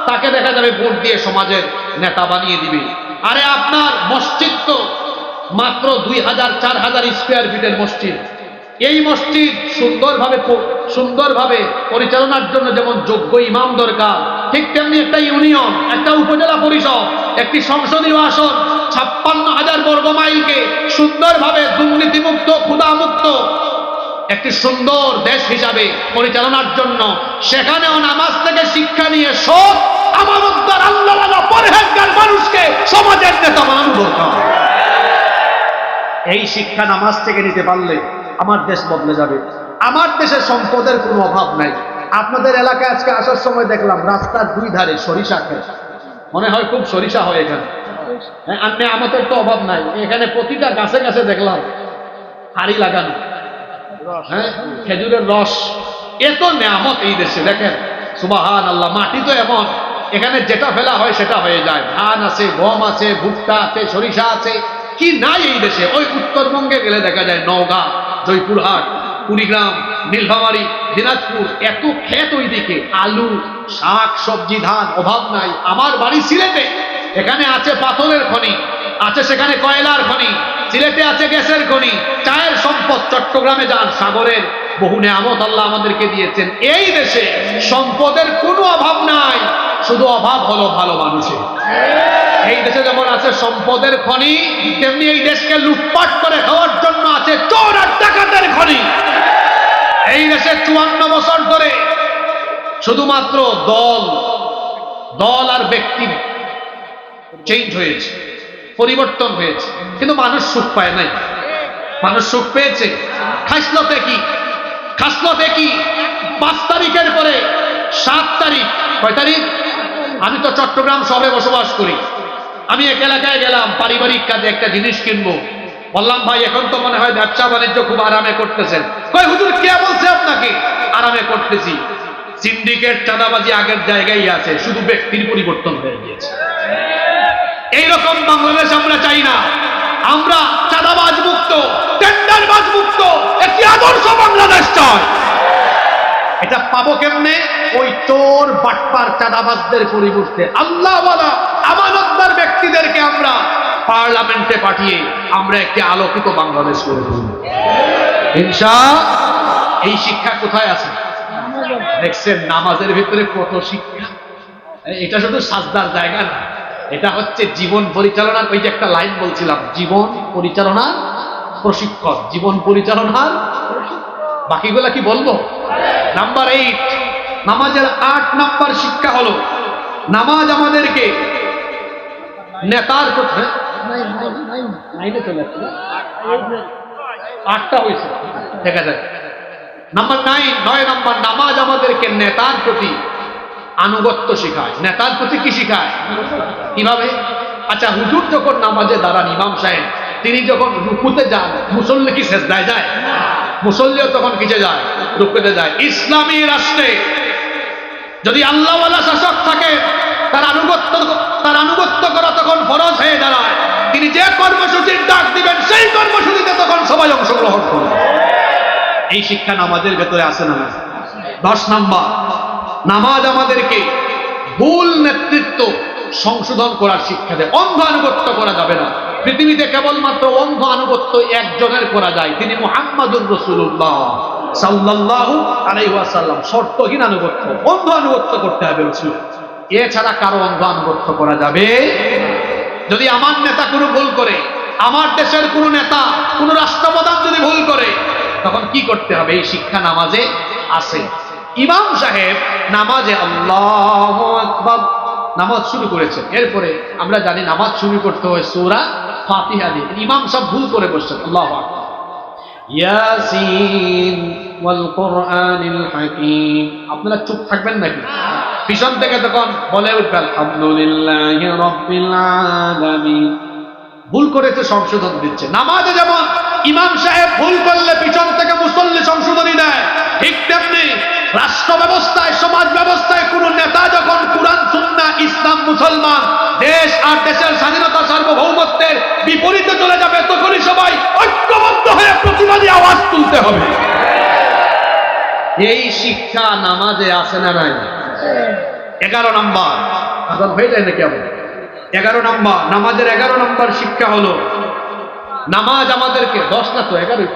Speaker 2: তাকে দেখা যাবে ভোট দিয়ে সমাজের নেতা বানিয়ে দিবে। আরে আপনার মসজিদ তো মাত্র 2000-4000 স্কোয়ার ফিটের মসজিদ। এই মসজিদ সুন্দরভাবে পরিচালনার জন্য যেমন যোগ্য ইমাম দরকার, ঠিক তেমনি একটা ইউনিয়ন, একটা উপজেলা পরিষদ, একটি সংসদীয় আসন 56,000 বর্গ মাইলকে সুন্দরভাবে দুর্নীতিমুক্ত, ক্ষুধামুক্ত একটি সুন্দর দেশ হিসাবে পরিচালনার জন্য সেখানেও নামাজ থেকে শিক্ষা নিয়ে সৎ, আমানতদার, আল্লাহওয়ালা, পরহেজগার মানুষকে সমাজের নেতা বানানো দরকার। এই শিক্ষা নামাজ থেকে নিতে পারলে আমার দেশ বদলে যাবে। আমার দেশে সম্পদের কোনো অভাব নাই। আপনাদের এলাকায় আজকে আসার সময় দেখলাম রাস্তার 2 ধারে সরিষা ক্ষেত, মনে হয় খুব সরিষা হয় এখানে। হ্যাঁ, আমাদের তো অভাব নাই, এখানে প্রতিটা গাছে গাছে দেখলাম হাড়ি লাগানো, হ্যাঁ, খেজুরের রস। এত নেয়ামত এই দেশে, দেখেন সুবহানাল্লাহ। মাটি তো এমন, এখানে যেটা ফেলা হয় সেটা হয়ে যায়। ধান আছে, গম আছে, ভুট্টা আছে, সরিষা আছে, কি নাই এই দেশে? ওই উত্তরবঙ্গে গেলে দেখা যায় নওগাঁ, জয়পুরহাট, কুড়িগ্রাম, নীলফামারী, দিনাজপুর, এত ক্ষেত ওই দিকে, আলু, শাক সবজি, ধান, অভাব নাই। আমার বাড়ি সিলেটে, এখানে আছে পাথরের খনি, আছে সেখানে কয়লার খনি, সিলেটে আছে গ্যাসের খনি, চায়ের সম্পদ। চট্টগ্রামে যান, সাগরের বহু নেয়ামত আল্লাহ আমাদেরকে দিয়েছেন। এই দেশে সম্পদের কোনো অভাব নাই, শুধু অভাব হলো ভালো মানুষের। এই দেশে যেমন আছে সম্পদের খনি, তেমনি এই দেশকে লুটপাট করে খাওয়ার জন্য আছে চোর আর ডাকাতের খনি। এই দেশে 54 বছর ধরে শুধুমাত্র দল আর ব্যক্তি চেঞ্জ হয়েছে, পরিবর্তন হয়েছে, কিন্তু মানুষ সুখ পায় নাই। মানুষ সুখ পেয়েছে খাসলতে কি? 5 তারিখের পরে 7 তারিখ, কয় তারিখ? আমি তো চট্টগ্রাম শহরে বসবাস করি। আমি এক এলাকায় গেলাম পারিবারিক কাজে, একটা জিনিস কিনবো। বললাম ভাই এখন তো মনে হয় ব্যবসা বাণিজ্য খুব আরামে করতেছেন। কয় হুজুর কে বলছে আপনাকে আরামে করতেছি? সিন্ডিকেট, চাঁদাবাজি আগের জায়গায় আছে, শুধু ব্যক্তির পরিবর্তন হয়ে গিয়েছে। এইরকম বাংলাদেশ আমরা চাই না।
Speaker 1: আমরা চাঁদাবাজ মুক্ত, টেন্ডারবাজ মুক্ত একটি আদর্শ বাংলাদেশ চাই। এটা পাবো কেমনে? ওই চোর বাটপার চাঁদাবাজদের পরিবর্তে আল্লাহওয়ালা আমানতদার ব্যক্তিদেরকে আমরা পার্লামেন্টে পাঠিয়ে আমরা একটি আলোকিত বাংলাদেশ করে তুলব ইনশাআল্লাহ। এই শিক্ষা কোথায় আছে দেখছেন? নামাজের ভিতরে কত শিক্ষা। এটা শুধু সাজদার জায়গা না, এটা হচ্ছে জীবন পরিচালনার, ওই যে একটা লাইন বলছিলাম, জীবন পরিচালনার প্রশিক্ষণ, জীবন পরিচালনার। বাকিগুলা কি বলবো? নাম্বার 8, নামাজের 8 নাম্বার শিক্ষা হলো নামাজ আমাদেরকে নেতার প্রতি, আটটা হয়েছে দেখা যায়। নাম্বার 9 নাম্বার, নামাজ আমাদেরকে নেতার প্রতি আনুগত্য শিখায়। নেতার প্রতি কি শিখায়? কিভাবে? আচ্ছা, হুজুর যখন নামাজে দাঁড়ান, ইমাম সাহেব তিনি যখন রুকুতে যান, মুসল্লি কি সেজদায় যায়? মুসল্লিও তখন কিসে যায়? রুকুতে যায়। ইসলামী রাষ্ট্রে যদি আল্লাহওয়ালা শাসক থাকে, তার আনুগত্য করা তখন ফরজ হয়ে দাঁড়ায়। তিনি যে কর্মসূচির ডাক দিবেন সেই কর্মসূচিতে তখন সবাই অংশগ্রহণ করবে। এই শিক্ষা নামাজের ভেতরে আছে না? 10 নাম্বার, নামাজ আমাদেরকে ভুল নেতৃত্ব সংশোধন করার শিক্ষা দেয়। অন্ধ আনুগত্য করা যাবে না। পৃথিবীতে কেবলমাত্র অন্ধ আনুগত্য একজনের করা যায়, তিনি মুহাম্মাদুর রাসূলুল্লাহ সাল্লাল্লাহু আলাইহি ওয়াসাল্লাম। শর্তহীন আনুগত্য, অন্ধ আনুগত্য করতে হবে রাসূল, এছাড়া কারো অন্ধ আনুগত্য করা যাবে। যদি আমার নেতা কোনো ভুল করে, আমার দেশের কোনো নেতা, কোনো রাষ্ট্রপ্রধান যদি ভুল করে, তখন কি করতে হবে? এই শিক্ষা নামাজে আছে। ইমাম সাহেব নামাজে আল্লাহু আকবার নামাজ শুরু করেছেন, এরপরে আমরা জানি নামাজ শুরু করতে হয় সূরা ফাতিহা দিয়ে। ইমাম সাহেব ভুল করে বসছেন, আল্লাহু আকবার, ইয়াসিন ওয়াল কুরআনিল হাকীম। আপনারা চুপ থাকবেন নাকি? পিছন থেকে তখন বলে উঠবে আলহামদুলিল্লাহি রাব্বিল আলামিন। ভুল করেছে, সংশোধন দিচ্ছে। নামাজে যেমন ইমাম সাহেব ভুল করলে পিছন থেকে মুসল্লি সংশোধনী দেয়, ঠিক তেমনি রাষ্ট্র ব্যবস্থায়, সমাজ ব্যবস্থায় কোন নেতা যখন কুরআন সুন্নাহ ইসলাম মুসলমান দেশ আর দেশের স্বাধীনতা সার্বভৌমত্বের বিপরীতে চলে যাবে, তখনই সবাই ঐক্যবদ্ধ হয়ে প্রতিবাদী আওয়াজ তুলতে হবে। এই শিক্ষা নামাজে আছে না নাই? 11 নম্বর, আজান হয়ে যায় নাকি আবার? 11 নম্বর, নামাজের 11 নম্বর শিক্ষা হলো নামাজ আমাদেরকে 10 না তো 11,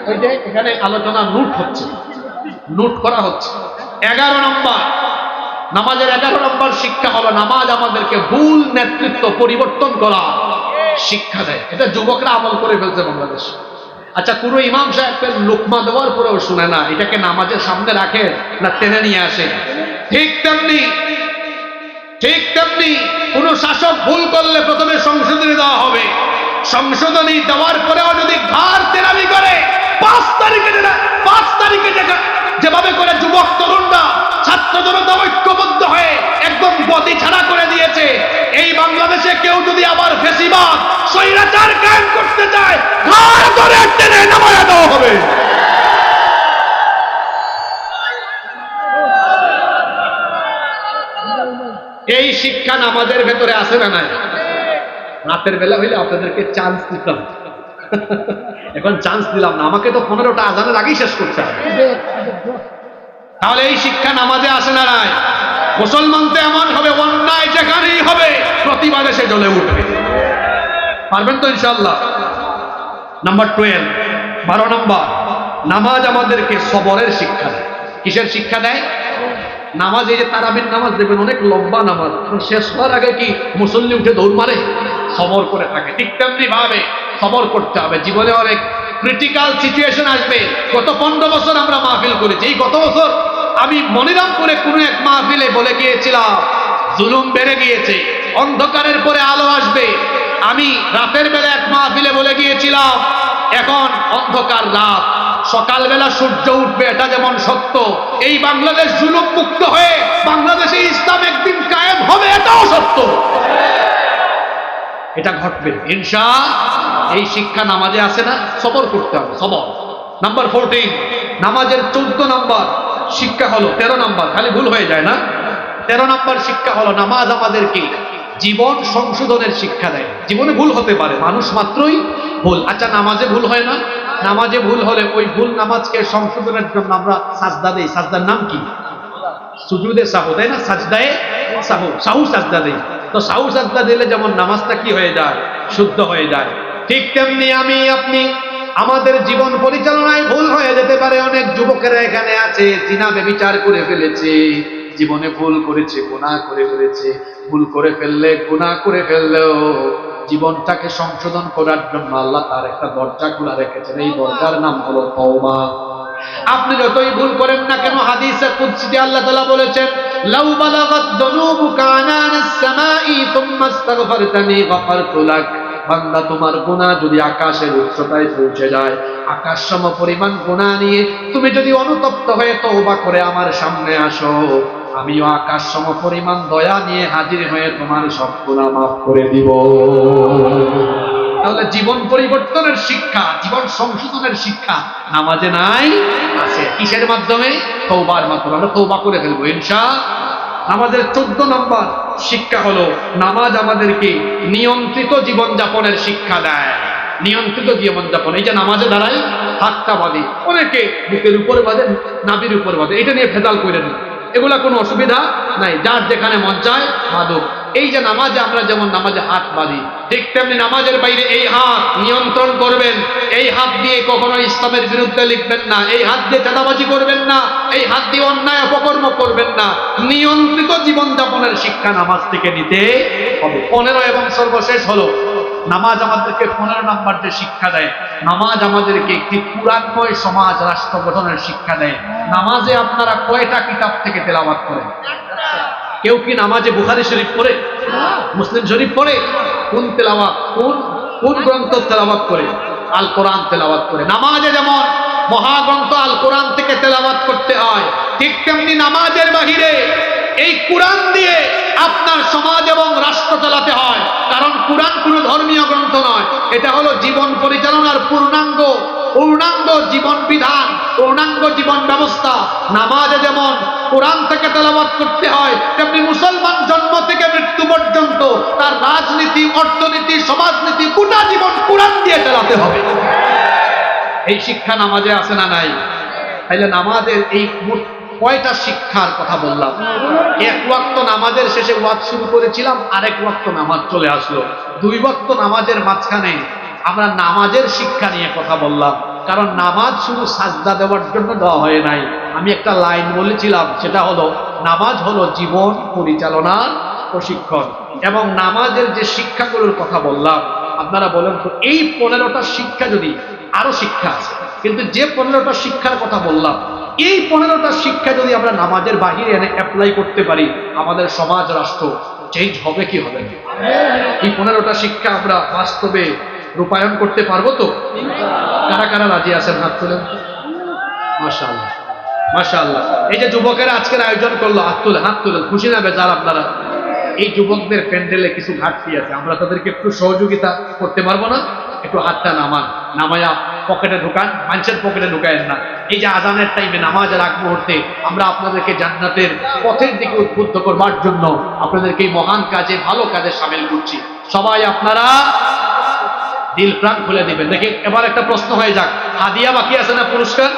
Speaker 1: ওই যে এখানে আলোচনা নোট হচ্ছে, নোট করা হচ্ছে। 11 নম্বর, নামাজের 11 নম্বর শিক্ষা হলো নামাজ আমাদেরকে ভুল নেতৃত্ব পরিবর্তন করা শিক্ষা দেয়। এটা যুবকরা আমল করে ফেলছে বাংলাদেশে। আচ্ছা, কোন ইমাম সাহেবের লোকমা দেওয়ার পরেও শুনে না, এটাকে নামাজের সামনে রাখে না টেনে নিয়ে আসে? ঠিক তেমনি কোন শাসক ভুল করলে প্রথমে সংশোধনী দেওয়া হবে, সংশোধনী দেওয়ার পরেও যদি ঘাড় তেরামি করে 5 তারিখে যেভাবে করে যুবক তরুণরা, ছাত্র জনতা ঐক্যবদ্ধ হয়ে একদম গতি ছাড়া করে দিয়েছে, এই বাংলাদেশে কেউ যদি আবার ফেসিবাদ স্বৈরাচার কায়েম করতে চায়, ঘাড় ধরে টেনে নামায়া দেওয়া হবে। এই শিক্ষা নামাজের ভেতরে আছে না নাই? রাতের বেলা হইলে আপনাদেরকে চান্স দিতাম, এখন চান্স দিলাম না, আমাকে তো 15টা আজানের আগেই শেষ করতে হবে। তাহলে এই শিক্ষা নামাজে আসে না নাই? মুসলমান তো এমন হবে, অন্যায় যেখানেই হবে প্রতিবাদে সে জ্বলে উঠবে। পারবেন তো ইনশাআল্লাহ? নাম্বার 12 নম্বর, নামাজ আমাদেরকে সবরের শিক্ষা দেয়। কিসের শিক্ষা দেয়? নামাজ, এই যে তারাবির নামাজ দেখবেন অনেক লম্বা নামাজ, শেষ হওয়ার আগে কি মুসল্লি উঠে দৌড় মারে? সবর করে থাকে। ঠিক তেমনি ভাবে সবর করতে হবে। জীবনে অনেক ক্রিটিক্যাল সিচুয়েশন আসবে। গত 15 বছর আমরা মাহফিল করেছি। এই গত বছর আমি মনিরামপুরে কোনো এক মাহফিলে বলে গিয়েছিলাম, জুলুম বেড়ে গিয়েছে, অন্ধকারের পরে আলো আসবে। আমি রাতের বেলা এক মাহফিলে বলে গিয়েছিলাম, এখন অন্ধকার রাত, সকালবেলা সূর্য উঠবে, এটা যেমন সত্য, এই বাংলাদেশ জুলুম মুক্ত হয়ে বাংলাদেশে ইসলাম একদিন কায়েম হবে, এটাও সত্য। এটা ঘটবে ইনশাআল্লাহ। এই শিক্ষা নামাজে আছে না? সবর করতে হবে, সবর। নাম্বার 14, নামাজের 14 নম্বর শিক্ষা হলো, 13 নম্বর, খালি ভুল হয়ে যায় না। 13 নম্বর শিক্ষা হলো নামাজ আমাদেরকে
Speaker 2: জীবন সংশোধনের শিক্ষা দেয়। জীবনে ভুল হতে পারে, মানুষ মাত্রই ভুল। আচ্ছা, নামাজে ভুল হয় না? নামাজে ভুল হলে ওই ভুল নামাজকে সংশোধনের জন্য আমরা সাজদা দেই। সাজদার নাম কি? সুজুদে সাহু, তাই না? সাজদায়ে সাহু, সাহু সাজদা দেই। তো সাহু সাজদা দিলে যেমন নামাজটা কি হয়ে যায়? শুদ্ধ হয়ে যায়। ঠিক তেমনি আমি আপনি আমাদের জীবন পরিচালনায় ভুল হয়ে যেতে পারে। অনেক যুবকেরা এখানে আছে, জিনা ব্যভিচার করে ফেলেছে, জীবনে ভুল করেছে, গুনাহ করে ফেলেছে। ভুল করে ফেললে, গুনাহ করে ফেললেও জীবনটাকে সংশোধন করার জন্য আল্লাহ তার একটা দরজা খোলা রেখেছেন। এই দরজার নাম হলো তওবা। আপনি যতই ভুল করেন না কেন, হাদিসে কুদসিতে আল্লাহ তাআলা বলেছেন, লাউ বালাগাত যুনুবুকা আনানাস সামাই সুম্মা আস্তাগফারতানি গফারতু লাক। বান্দা, তোমার গুনাহ যদি আকাশের উচ্চতায় পৌঁছে যায়, আকাশ সম পরিমাণ গুনাহ নিয়ে তুমি যদি অনুতপ্ত হয়ে তওবা করে আমার সামনে আসো, আমিও আকাশ সম পরিমাণ দয়া নিয়ে হাজির হয়ে তোমার সব গুনাহ মাফ করে দিব। তাহলে জীবন পরিবর্তনের শিক্ষা, জীবন সংশোধনের শিক্ষা নামাজে নাই? আছে। কিসের মাধ্যমে? তওবার মাধ্যমে। আমরা তওবা করে ফেলবো ইনশাআল্লাহ। নামাজের 14 নম্বর শিক্ষা হলো, নামাজ আমাদেরকে নিয়ন্ত্রিত জীবনযাপনের শিক্ষা দেয়। নিয়ন্ত্রিত জীবনযাপন। এই যে নামাজে দাঁড়ায়, হাতটা বাঁধে, অনেকে বুকের উপরে বাঁধে, নাভির উপরে বাঁধে, এটা নিয়ে ভেজাল করে না, এগুলা কোনো অসুবিধা নাই, যার যেখানে মন চায় বাঁধুক। এই যে নামাজে আমরা যেমন নামাজে হাত বাঁধি, ঠিক তেমনি নামাজের বাইরে এই হাত নিয়ন্ত্রণ করবেন। এই হাত দিয়ে কখনো ইসলামের বিরুদ্ধে লিখবেন না, এই হাত দিয়ে চাঁদাবাজি করবেন না, এই হাত দিয়ে অন্যায় অপকর্ম করবেন না। নিয়ন্ত্রিত জীবনযাপনের শিক্ষা নামাজ থেকে নিতে হবে। 15 এবং সর্বশেষ হলো, নামাজ আমাদেরকে 15 নম্বর যে শিক্ষা দেয়, নামাজ আমাদেরকে একটি কুরআনময় সমাজ রাষ্ট্র গঠনের শিক্ষা দেয়। নামাজে আপনারা কয়টা কিতাব থেকে তেলাওয়াত করেন? কেউ কি নামাজে বুখারী শরীফ পড়ে, মুসলিম শরীফ পড়ে? কোন তেলাওয়াত, কোন গ্রন্থ তেলাওয়াত করে? আল কোরআন তেলাওয়াত করে। নামাজে যেমন মহাগ্রন্থ আল কোরআন থেকে তেলাওয়াত করতে হয়, ঠিক তেমনি নামাজের বাহিরে এই কোরআন দিয়ে আপনার সমাজ এবং রাষ্ট্র চালাতে হয়। কারণ কোরআন কোনো ধর্মীয় গ্রন্থ নয়, এটা হলো জীবন পরিচালনার পূর্ণাঙ্গ জীবন বিধান, পূর্ণাঙ্গ জীবন ব্যবস্থা। নামাজে যেমন কোরআন থেকে তেলাওয়াত করতে হয়, তেমনি মুসলমান জন্ম থেকে মৃত্যু পর্যন্ত তার রাজনীতি, অর্থনীতি, সমাজনীতি, গোটা জীবন কোরআন দিয়ে চালাতে হবে। এই শিক্ষা নামাজে আছে না নাই? তাইলে নামাজের এই কয়টা শিক্ষার কথা বললাম? এক ওয়াক্ত নামাজের শেষে ওয়াজ শুরু করেছিলাম, আরেক ওয়াক্ত নামাজ চলে আসলো। 2 ওয়াক্ত নামাজের মাঝখানে আমরা নামাজের শিক্ষা নিয়ে কথা বললাম। কারণ নামাজ শুধু সাজদা দেওয়ার জন্য দেওয়া হয় নাই। আমি একটা লাইন বলেছিলাম, সেটা হলো, নামাজ হলো জীবন পরিচালনার প্রশিক্ষণ। এবং নামাজের যে শিক্ষাগুলোর কথা বললাম, আপনারা বলেন তো, এই 15টা শিক্ষা, যদি আরো শিক্ষা আছে, কিন্তু যে 15টা শিক্ষার কথা বললাম, এই 15টা শিক্ষা যদি আমরা নামাজের বাহিরে এনে অ্যাপ্লাই করতে পারি, আমাদের সমাজ রাষ্ট্র চেঞ্জ হবে কি হবে না? এই 15টা শিক্ষা আমরা বাস্তবে রূপায়ণ করতে পারবো তো? কারা কারা রাজি আছেন? হাত তোলেন। মাশাআল্লাহ, মাশাআল্লাহ। এই যে যুবকেরা আজকের আয়োজন করলো, হাত তোলেন। খুশি না বেজার আপনারা? এই যুবকদের প্যান্ডেলে কিছু ঘাটতি আছে, আমরা তাদেরকে একটু সহযোগিতা করতে পারবো না? একটু হাতটা নামায়া পকেটে ঢুকান, মানুষের পকেটে ঢুকায়েন না। এই যে আজানের টাইমে, নামাজের আগ মুহূর্তে আমরা আপনাদেরকে জান্নাতের পথের দিকে উদ্বুদ্ধ করবার জন্য আপনাদেরকে এই মহান কাজে, ভালো কাজে সামিল করছি। সবাই আপনারা দিল প্রাণ খুলে দিবেন। দেখি এবার একটা প্রশ্ন হয়ে যাক, হাদিয়া বাকি আছে না? পুরস্কার